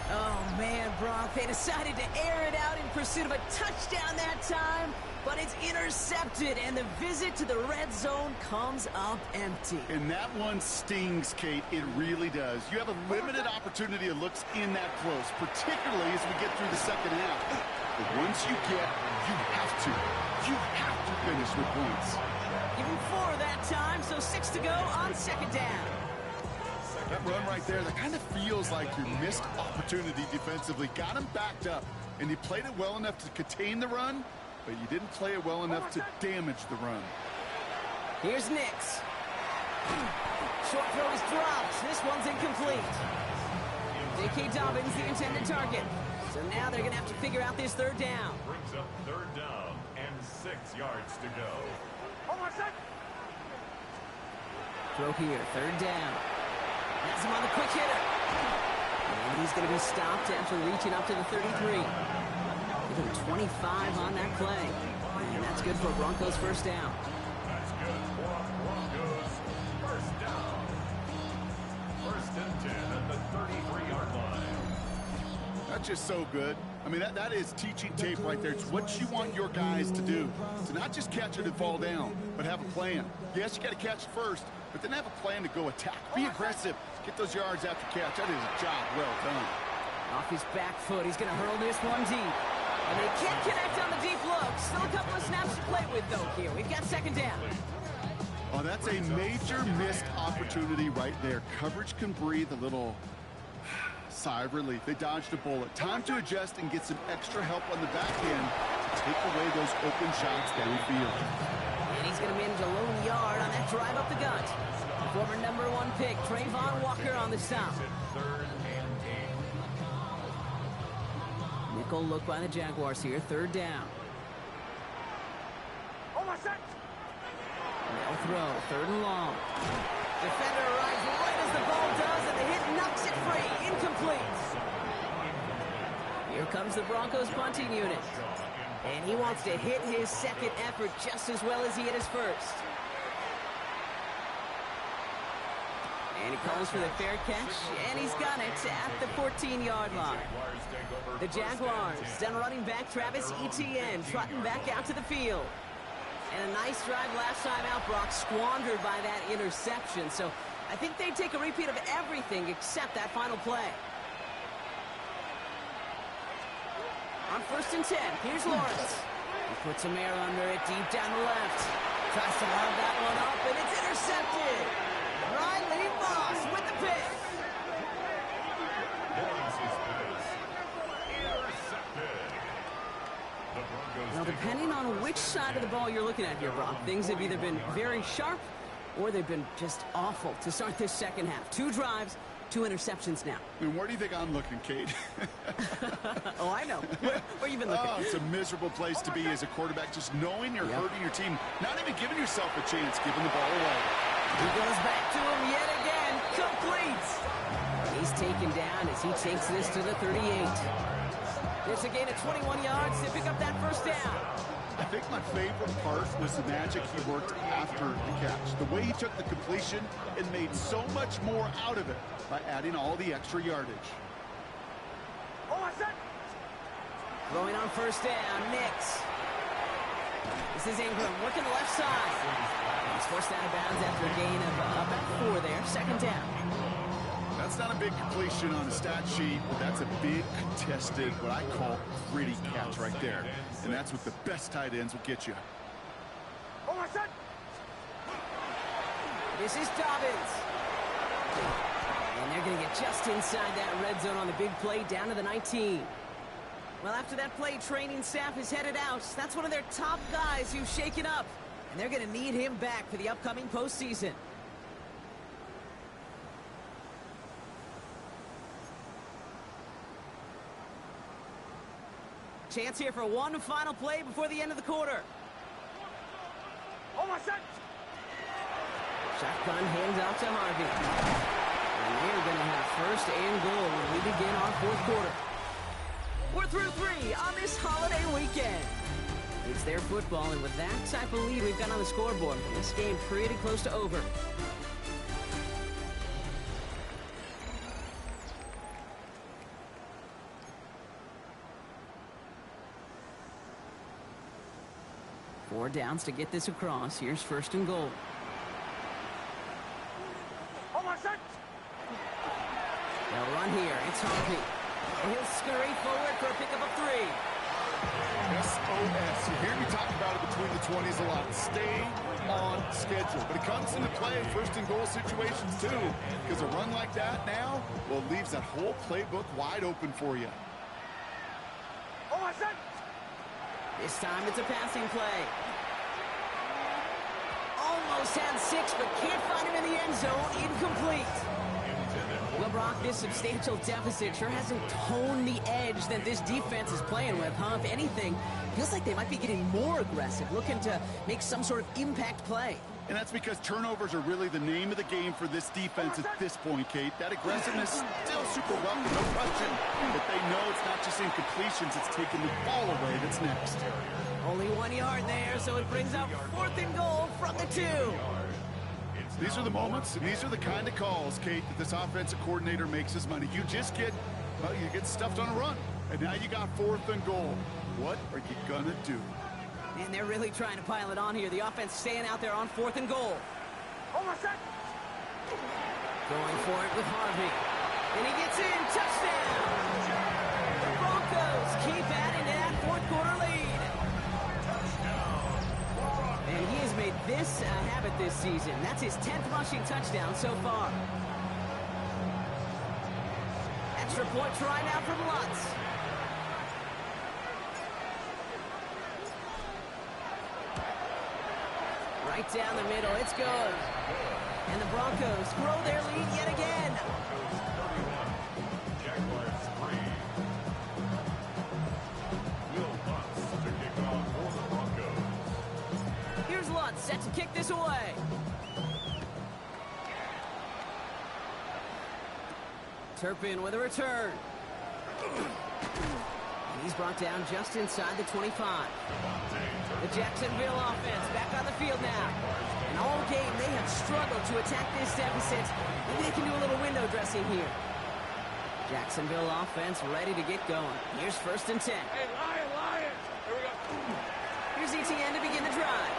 Oh, man, Brock, they decided to air it out in pursuit of a touchdown that time, but it's intercepted, and the visit to the red zone comes up empty. And that one stings, Kate. It really does. You have a limited opportunity of looks in that close, particularly as we get through the second half. But once you have to finish with points. Even 4 that time, so 6 to go on second down. That run right there, that kind of feels like your missed opportunity defensively. Got him backed up, and you played it well enough to contain the run, but you didn't play it well enough to damage the run. Here's Nix. Short throw is dropped. This one's incomplete. J.K. Dobbins, the intended target. So now they're going to have to figure out this third down. Brings up third down and 6 yards to go. Throw here, third down. Has him on the quick hitter. And he's going to be stopped after reaching up to the 33. Give him 25 on that play. And that's good for Broncos first down. That's good for Broncos first down. First and 10 at the 33-yard line. That's just so good. I mean, that is teaching tape right there. It's what you want your guys to do. To not just catch it and fall down, but have a plan. Yes, you got to catch it first, but then have a plan to go attack. Be aggressive. Get those yards after catch. That is a job well done. Off his back foot, he's going to hurl this one deep. And they can't connect on the deep look. Still a couple of snaps to play with, though, here. We've got second down. Oh, that's a major missed opportunity right there. Coverage can breathe a little sigh of relief. They dodged a bullet. Time to adjust and get some extra help on the back end to take away those open shots downfield. And he's going to manage a lone yard on that drive up the gut. Former #1 pick, Trayvon Walker on the stop. Third and 8. Nickel look by the Jaguars here, third down. They'll throw, third and long. Defender arrives right as the ball does, and the hit knocks it free. Incomplete. Here comes the Broncos punting unit. And he wants to hit his second effort just as well as he hit his first. And he calls for the fair catch, and he's got it at the 14-yard line. The Jaguars send running back Travis Etienne trotting back out to the field. And a nice drive last time out, Brock, squandered by that interception. So I think they take a repeat of everything except that final play. On first and 10, here's Lawrence. He puts some air under it deep down the left. Tries to lob that one up, and it's intercepted. Riley Moss with the pick. Now, depending on which side of the ball you're looking at here, Brock, things have either been very sharp or they've been just awful to start this second half. 2 drives, 2 interceptions now. And where do you think I'm looking, Kate? Oh, I know. Where you been looking? Oh, it's a miserable place to be as a quarterback, just knowing you're hurting your team, not even giving yourself a chance, giving the ball away. He goes back to him yet again. Complete. He's taken down as he takes this to the 38. It's a gain of 21 yards to pick up that first down. I think my favorite part was the magic he worked after the catch. The way he took the completion and made so much more out of it by adding all the extra yardage. Throwing on first down, Nix. This is Ingram working the left side. He's forced out of bounds after a gain of about 4 there. Second down. That's not a big completion on the stat sheet, but that's a big contested, what I call gritty catch right there. And that's what the best tight ends will get you. This is Dobbins. And they're going to get just inside that red zone on the big play down to the 19. Well, after that play, training staff is headed out. That's one of their top guys who's shaken up. And they're going to need him back for the upcoming postseason. Chance here for one final play before the end of the quarter. Shotgun hands out to Harvey. And we're going to have first and goal when we begin our fourth quarter. We're through 3 on this holiday weekend. It's their football, and with that type of lead we've got on the scoreboard, this game pretty close to over. 4 downs to get this across. Here's first and goal. They'll run here. It's Harvey. And he'll scurry forward for a pickup of 3. SOS. You hear me talk about it between the 20s a lot. Stay on schedule. But it comes into play in first and goal situations too. Because a run like that now, well, leaves that whole playbook wide open for you. This time it's a passing play. Almost had 6, but can't find him in the end zone. Incomplete. Well, Brock, this substantial deficit sure hasn't toned the edge that this defense is playing with, huh? If anything, feels like they might be getting more aggressive, looking to make some sort of impact play. And that's because turnovers are really the name of the game for this defense at this point, Kate. That aggressiveness is still super welcome, no question. But they know it's not just incompletions, it's taking the ball away that's next. Only 1 yard there, so it brings up 4th and goal from the 2. These are the moments, and these are the kind of calls, Kate, that this offensive coordinator makes his money. You just get, well, you get stuffed on a run. And now you got 4th and goal. What are you gonna do? And they're really trying to pile it on here. The offense staying out there on 4th and goal. Going for it with Harvey. And he gets in. Touchdown! The Broncos keep adding to that 4th quarter lead. And he has made this a habit this season. That's his 10th rushing touchdown so far. Extra point try now from Lutz. Right down the middle, it's good. And the Broncos grow their lead yet again. Jaguars 3. Will Lutz to kick off for the Broncos. Here's Lutz set to kick this away. Turpin with a return. And he's brought down just inside the 25. The Jacksonville offense back on the field now. And all game they have struggled to attack this deficit. Maybe they can do a little window dressing here. Jacksonville offense ready to get going. Here's first and 10. Hey, Lions! Here we go. Here's ETN to begin the drive.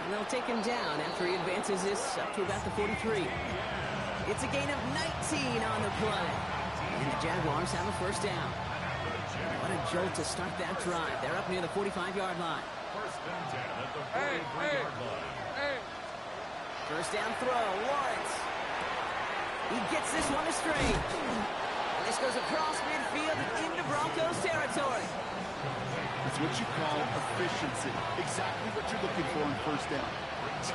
And they'll take him down after he advances this up to about the 43. It's a gain of 19 on the play. And the Jaguars have a first down. What a jolt to start that drive. They're up near the 45-yard line. First and 10 at the 43-yard line. First down throw, Lawrence. He gets this one to Strange. And this goes across midfield and into Broncos territory. It's what you call efficiency. Exactly what you're looking for in first down.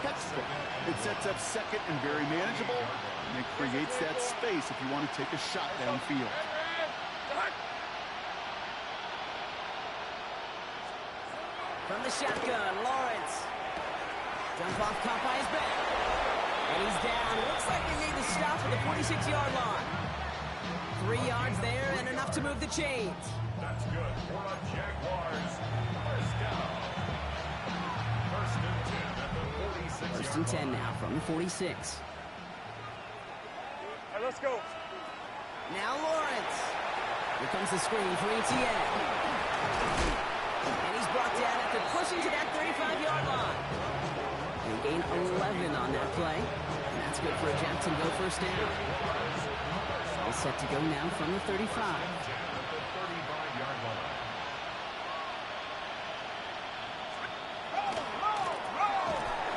Textbook. It sets up second and very manageable, and it creates that space if you want to take a shot downfield. From the shotgun, Lawrence. Jump off, caught by his back. And he's down. Looks like they made the stop at the 46-yard line. 3 yards there and enough to move the chains. That's good for the Jaguars. First down. First and 10 at the 46. First and 10 now from the 46. Hey, let's go. Now Lawrence. Here comes the screen for ETN. And he's brought down after pushing to that 35-yard line. They gain 11 on that play. And that's good for a Jacksonville first down. All set to go now from the 35.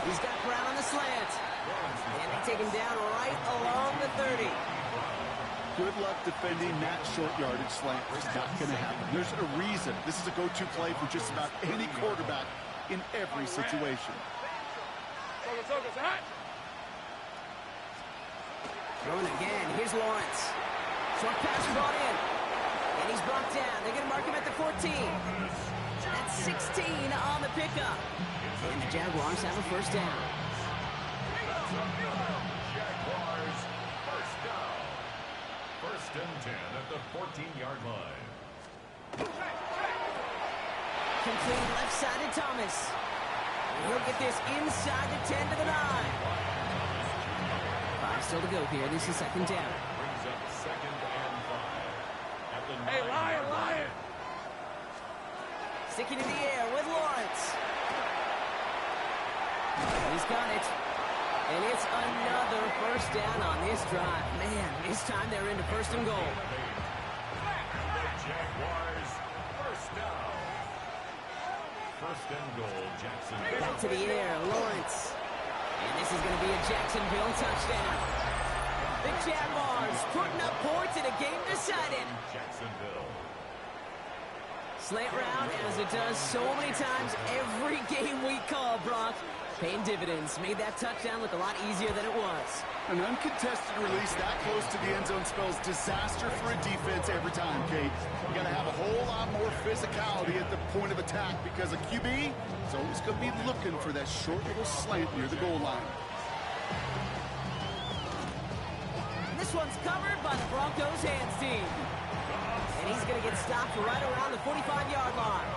He's got Brown on the slant. And they take him down right along the 30. Good luck defending that short yardage slant. It's not going to happen. There's a reason. This is a go-to play for just about any quarterback in every situation. Throwing again. Here's Lawrence. Short pass brought in. And he's brought down. They're going to mark him at the 14. That's 16 on the pickup. And the Jaguars have a first down. Jaguars first down. First and 10 at the 14-yard line. Complete left side to Thomas. And he'll get this inside the 10 to the 9. 5 still to go here. This is second down. Brings up second and 5 at the 9-yard Hey, Lion! Sticking in the air with Lawrence. He's got it. And it's another first down on this drive. Man, this time they're into first and goal. The Jaguars, first down. First and goal, Jacksonville. Back to the air, Lawrence. And this is going to be a Jacksonville touchdown. The Jaguars putting up points in a game decided. Jacksonville. Slant route, as it does so many times every game we call, Brock. Paying dividends. Made that touchdown look a lot easier than it was. An uncontested release that close to the end zone spells disaster for a defense every time, Kate. You got to have a whole lot more physicality at the point of attack because a QB is always going to be looking for that short little slant near the goal line. This one's covered by the Broncos hands team. And he's going to get stopped right around the 45-yard line.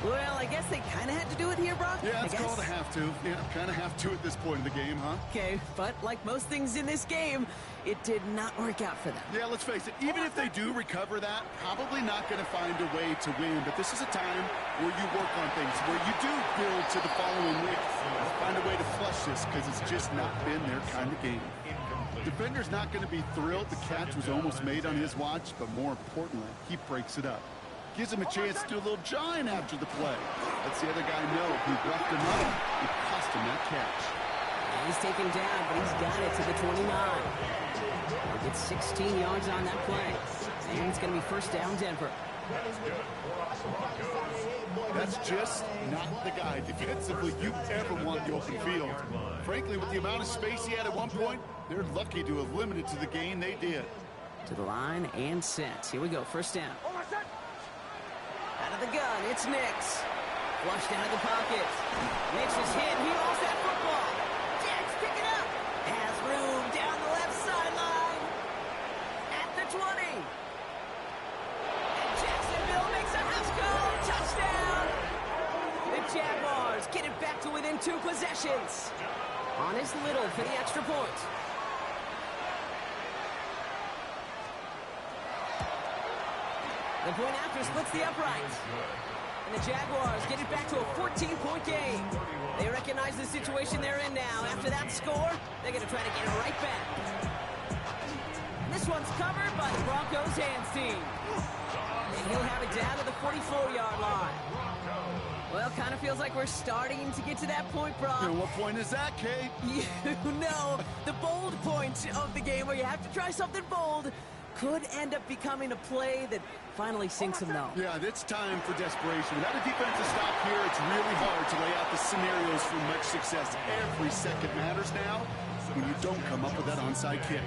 Well, I guess they kind of had to do it here, Brock. Yeah, it's called a have to. Yeah, kind of have to at this point in the game, huh? Okay, but like most things in this game, it did not work out for them. Yeah, let's face it. Even if they do recover that, probably not going to find a way to win. But this is a time where you work on things, where you do build to the following week. Find a way to flush this because it's just not been their kind of game. Defender's not going to be thrilled the catch was almost made on his watch, but more importantly, he breaks it up. Gives him a chance to do a little jawing after the play. Lets the other guy know he roughed him up. It cost him that catch. And he's taken down, but he's got it to the 29. He'll get 16 yards on that play. And it's going to be first down, Denver. That's just not the guy defensively you ever want the open field. Frankly, with the amount of space he had at one point, they're lucky to have limited to the gain they did. To the line and set. Here we go, first down. Out of the gun, it's Nix. Flushed out of the pocket. Nix is hit. He lost that football. Jack's picking up. Has room down the left sideline. At the 20. And Jacksonville makes a house call. Touchdown. The Jaguars get it back to within 2 possessions. Honest Little for the extra point. The point after splits the upright. And the Jaguars get it back to a 14-point game. They recognize the situation they're in now. After that score, they're going to try to get it right back. And this one's covered by the Broncos hands team. And he'll have it down to the 44-yard line. Well, kind of feels like we're starting to get to that point, Brock. And what point is that, Kate? You know, the bold point of the game where you have to try something bold could end up becoming a play that finally sinks them though. Yeah, it's time for desperation. Without a defensive stop here, it's really hard to lay out the scenarios for much success. Every second matters now when you don't come up with that onside kick.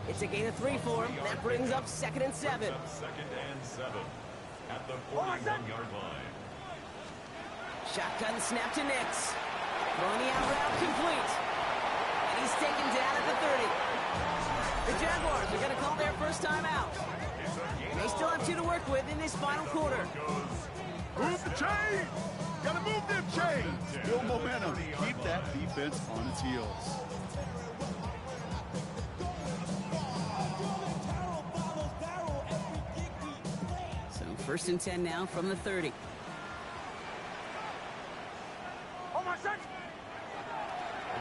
It's a gain of 3 for him. That brings up 2nd and 7. Second and 7 at the 41-yard line. Shotgun snap to Nix. Throwing the out route complete. And he's taken down at the 30. The Jaguars are going to call their first time out. And they still have 2 to work with in this final quarter. Move the chains! Gotta move them chains! Build momentum. Keep that defense on its heels. So 1st and 10 now from the 30.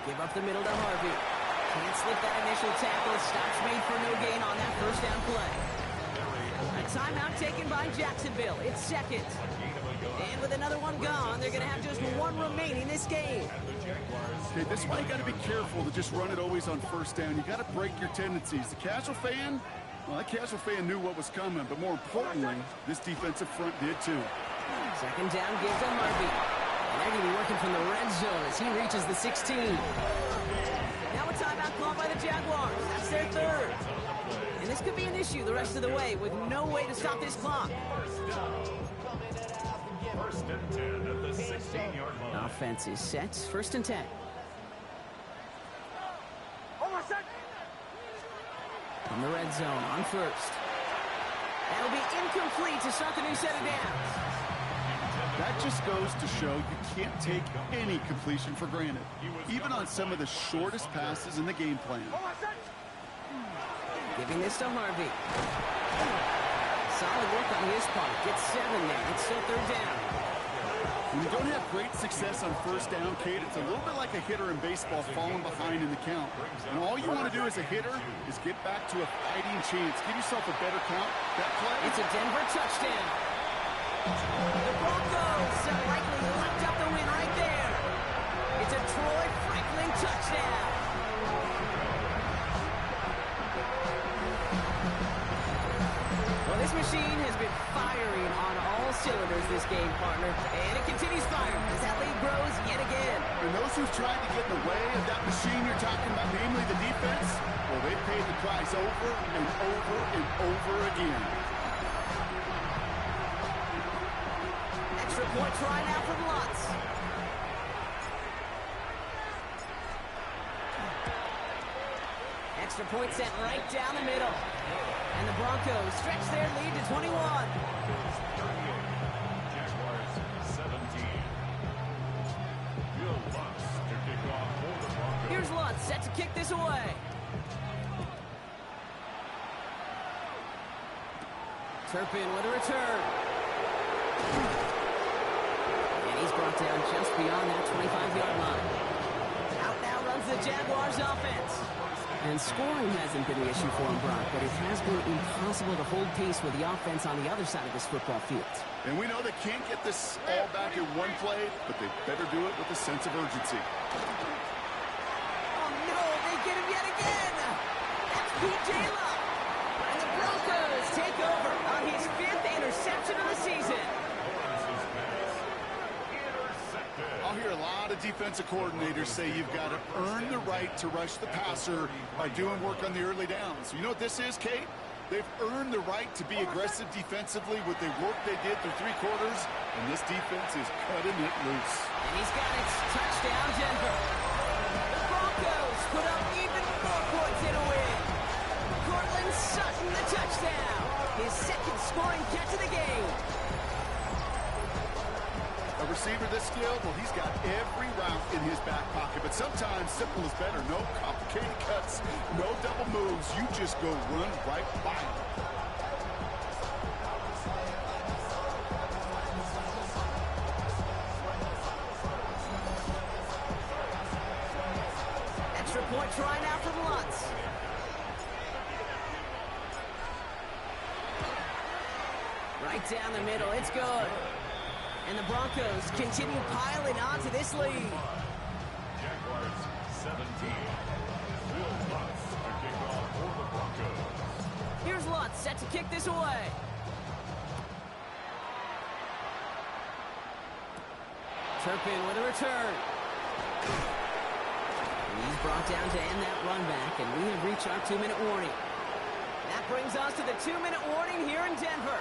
Give up the middle to Harvey. Can't slip that initial tackle. Stops made for no gain on that first down play. A timeout taken by Jacksonville. It's 2nd. And with another one gone, they're going to have just 1 remaining this game. Okay, this is why you got to be careful to just run it always on first down. You got to break your tendencies. The casual fan, well, that casual fan knew what was coming, but more importantly, this defensive front did too. 2nd down gives to Harvey. And they're going to be working from the red zone as he reaches the 16. Now a timeout called by the Jaguars. That's their 3rd. And this could be an issue the rest of the way with no way to stop this clock. First and 10 at the 16-yard line. Offense is set. 1st and 10. From the red zone on 1st. That'll be incomplete to start the new set of downs. That just goes to show you can't take any completion for granted, even on some of the shortest passes in the game plan. Giving this to Harvey. solid work on his part. Gets 7 there. It's still third down. When you don't have great success on first down, Kate, it's a little bit like a hitter in baseball falling behind in the count. And all you want to do as a hitter is get back to a fighting chance. Give yourself a better count. That play. It's a Denver touchdown. The Broncos likely locked up the win right there. It's a Troy Franklin touchdown. Well, this machine has been firing on all cylinders this game, partner. And it continues firing as that lead grows yet again. And those who've tried to get in the way of that machine you're talking about, namely the defense, well, they paid the price over and over and over again. Extra point try now from Lutz. Extra point sent right down the middle. And the Broncos stretch their lead to 21. Jaguars 17. Bill Lutz to kick off for the Broncos. Here's Lutz set to kick this away. Turpin with a return. And he's brought down just beyond that 25-yard line. Out now runs the Jaguars offense. And scoring hasn't been the issue for him, Brock, but it has been impossible to hold pace with the offense on the other side of this football field. And we know they can't get this all back in one play, but they better do it with a sense of urgency. Oh, no, they get him yet again. That's P.J. Love. And the Broncos take over on his 5th interception of the season. I'll hear a lot of defensive coordinators say you've got to earn the right to rush the passer by doing work on the early downs. You know what this is, Kate? They've earned the right to be aggressive defensively with the work they did through 3 quarters, and this defense is cutting it loose. And he's got it. Touchdown, Denver. The Broncos put up even more points in a win. Cortland Sutton, the touchdown. His 2nd scoring catch of the game. A receiver this skilled, well, he's got every route in his back pocket, but sometimes simple is better. No complicated cuts, no double moves. You just go run right by him. Extra point try now from Lutz. Right down the middle, it's good. And the Broncos continue piling on to this lead. Jaguars 17. Bill Lutz to kick off for the Broncos. Here's Lutz set to kick this away. Turpin with a return. And he's brought down to end that run back, and we have reached our 2-minute warning. That brings us to the 2-minute warning here in Denver.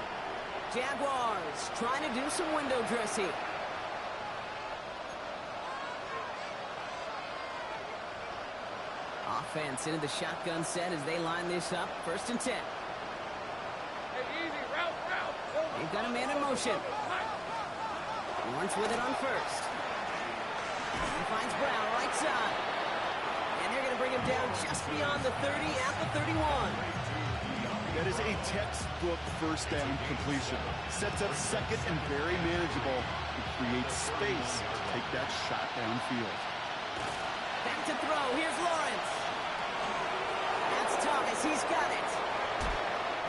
Jaguars trying to do some window dressing. Offense into the shotgun set as they line this up. 1st and 10. Hey, easy, route. They've got a man in motion. Lawrence with it on 1st. He finds Brown right side. And they're going to bring him down just beyond the 30 at the 31. That is a textbook first down completion. Sets up 2nd and very manageable. It creates space to take that shot downfield. Back to throw. Here's Lawrence. That's Thomas. He's got it.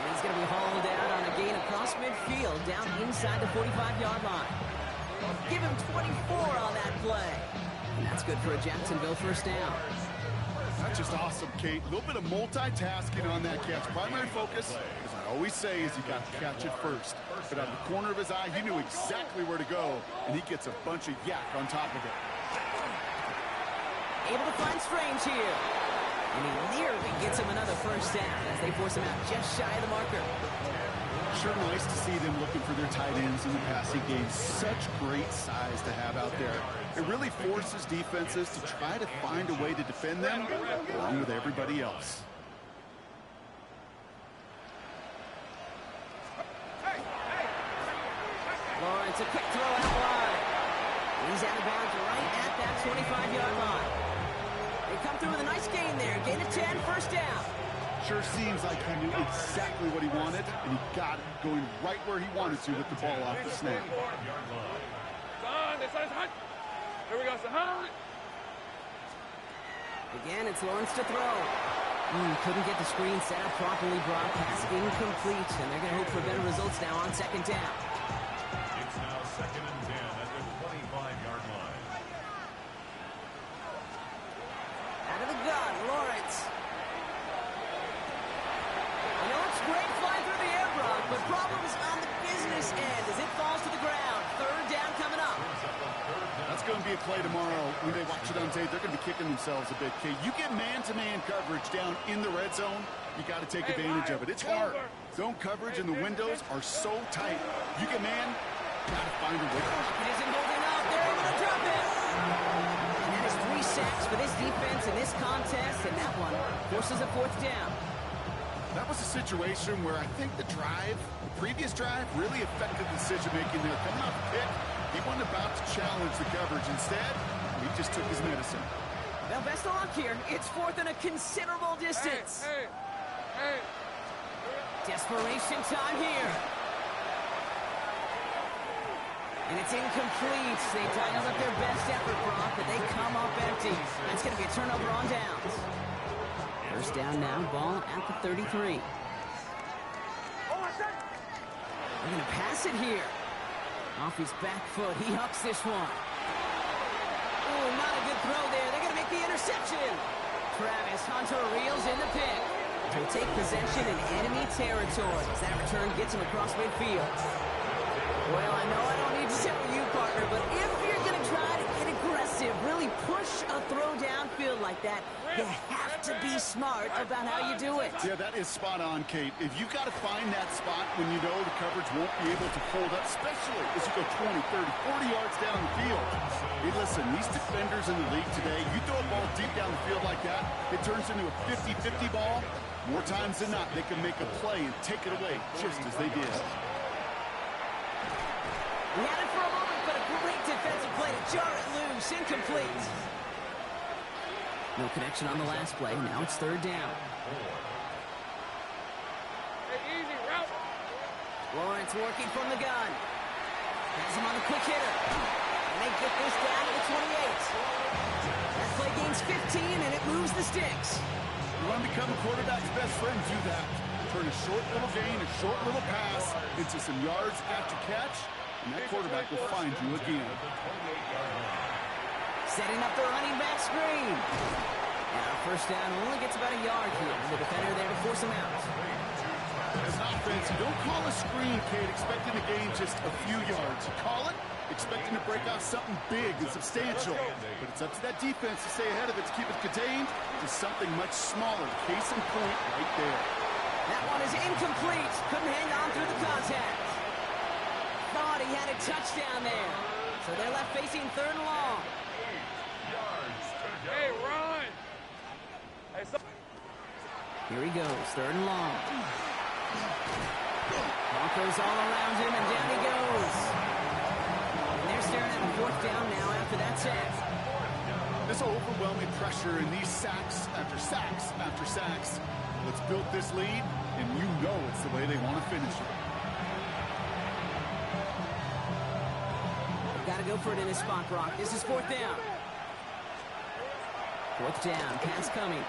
And he's going to be hauled out on a gain across midfield down inside the 45-yard line. Give him 24 on that play. And that's good for a Jacksonville first down. That's just awesome, Kate. A little bit of multitasking on that catch. Primary focus, as I always say, is you got to catch it first. But out of the corner of his eye, he knew exactly where to go, and he gets a bunch of yak on top of it. Able to find Strange here. And he nearly gets him another first down as they force him out just shy of the marker. Sure nice to see them looking for their tight ends in the passing game. Such great size to have out there. It really forces defenses to try to find a way to defend them along with everybody else. Lawrence, a quick throw out wide. He's out of bounds right at that 25-yard line. They come through with a nice gain there. Gain of 10, first down. Sure seems like he knew exactly what he wanted, and he got it going right where he wanted to with the ball off the snap. Son, this is hot. Here we go, son. Again, it's Lawrence to throw. Couldn't get the screen set up properly. Brock, pass incomplete, and they're going to hope for better results now on second down. It's now 2nd and 10 at the 25-yard line. Out of the gun, Lawrence. I know it's great flying through the air, Brock, but problems on the business end as it falls to the ground. Third down coming up. That's going to be a play tomorrow. When they watch it on tape, they're going to be kicking themselves a bit, Kate. You get man-to-man coverage down in the red zone, you got to take advantage of it. It's hard. Zone coverage and the windows are so tight. You get man, got to find a way. It isn't holding up. They're able to drop it. And that is 3 sacks for this defense in this contest, and that one forces a 4th down. That was a situation where I think the previous drive, really affected the decision-making there. Coming off the pick, he wasn't about to challenge the coverage. Instead, he just took his medicine. Well, best of luck here. It's 4th and a considerable distance. Hey. Desperation time here. And it's incomplete. They dialed up their best effort, Brock, but they come up empty. That's going to be a turnover on downs. First down now, ball at the 33. They're going to pass it here. Off his back foot, he hucks this one. Oh, not a good throw there. They're going to make the interception. Travis Hunter reels in the pick. He'll take possession in enemy territory as that return gets him across midfield. Well, I know I don't need to tell you, partner, but if you're going to try to get aggressive, really push a throw downfield like that, you have to be smart about how you do it. Yeah, that is spot on, Kate. If you've got to find that spot when you know the coverage won't be able to hold up, especially as you go 20, 30, 40 yards down the field. Hey, listen, these defenders in the league today, you throw a ball deep down the field like that, it turns into a 50-50 ball. More times than not, they can make a play and take it away just as they did. He had it for a moment, but a great defensive play to jar it loose. Incomplete. No connection on the last play. Now it's 3rd down. Hey, easy, route. Lawrence working from the gun. Has him on the quick hitter. And they get this down to the 28. That play gains 15, and it moves the sticks. You want to become a quarterback's best friend, do that. Turn a short little gain, a short little pass into some yards after catch, and that quarterback will find you again. Setting up the running back screen. Now first down only gets about a yard here. The defender there to force him out. As an offense, you don't call a screen, Kate, expecting to gain just a few yards. You call it expecting to break off something big and substantial. But it's up to that defense to stay ahead of it, to keep it contained to something much smaller. Case in point right there. That one is incomplete. Couldn't hang on through the contact. Thought he had a touchdown there. So they're left facing 3rd and long. Hey, run. Hey, Here he goes, 3rd and long. Broncos all around him, and down he goes. And they're staring at a 4th down now after that sack. This overwhelming pressure and these sacks after sacks after sacks. Let's build this lead, and you know it's the way they want to finish it. Got to go for it in his spot, Brock. This is 4th down. 4th down, pass coming.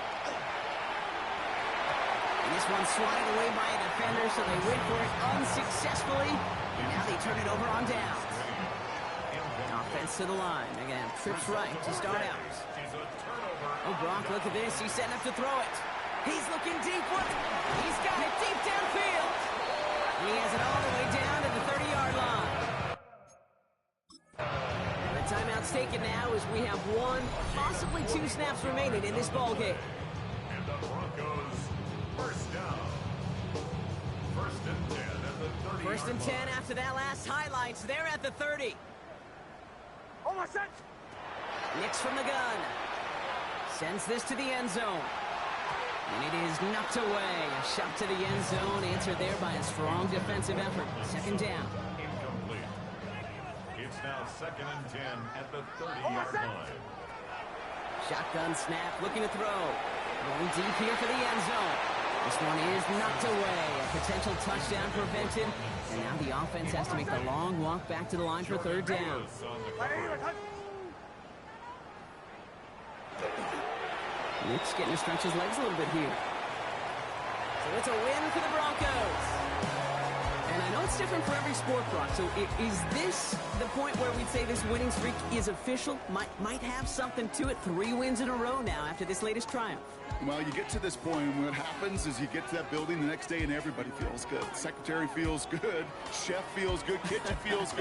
And this one's swatted away by a defender, so they wait for it unsuccessfully. And now they turn it over on downs. Offense to the line. They're going to have trips right to start out. Oh, Brock, look at this. He's setting up to throw it. He's looking deep. He's got it deep downfield. And he has it all the way down to the 30-yard line. The timeout's taken now as we have 1, possibly 2 snaps remaining in this ball game. And the Broncos, first down. 1st and 10 at the 30. 1st and 10 after that last highlights. They're at the 30. almost set. Nicks from the gun. Sends this to the end zone. And it is knocked away. A shot to the end zone, answered there by a strong defensive effort. 2nd down. Incomplete. It's now 2nd and 10 at the 30-yard line. Shotgun snap, looking to throw. Going deep here for the end zone. This one is knocked away. A potential touchdown prevented. And now the offense has to make the long walk back to the line for third down. Nick's getting to stretch his legs a little bit here. So it's a win for the Broncos. And I know it's different for every sport, Brock. So is this the point where we'd say this winning streak is official? Might have something to it. 3 wins in a row now after this latest triumph. Well, you get to this point, and what happens is you get to that building the next day, and everybody feels good. Secretary feels good. Chef feels good. Kitchen feels good.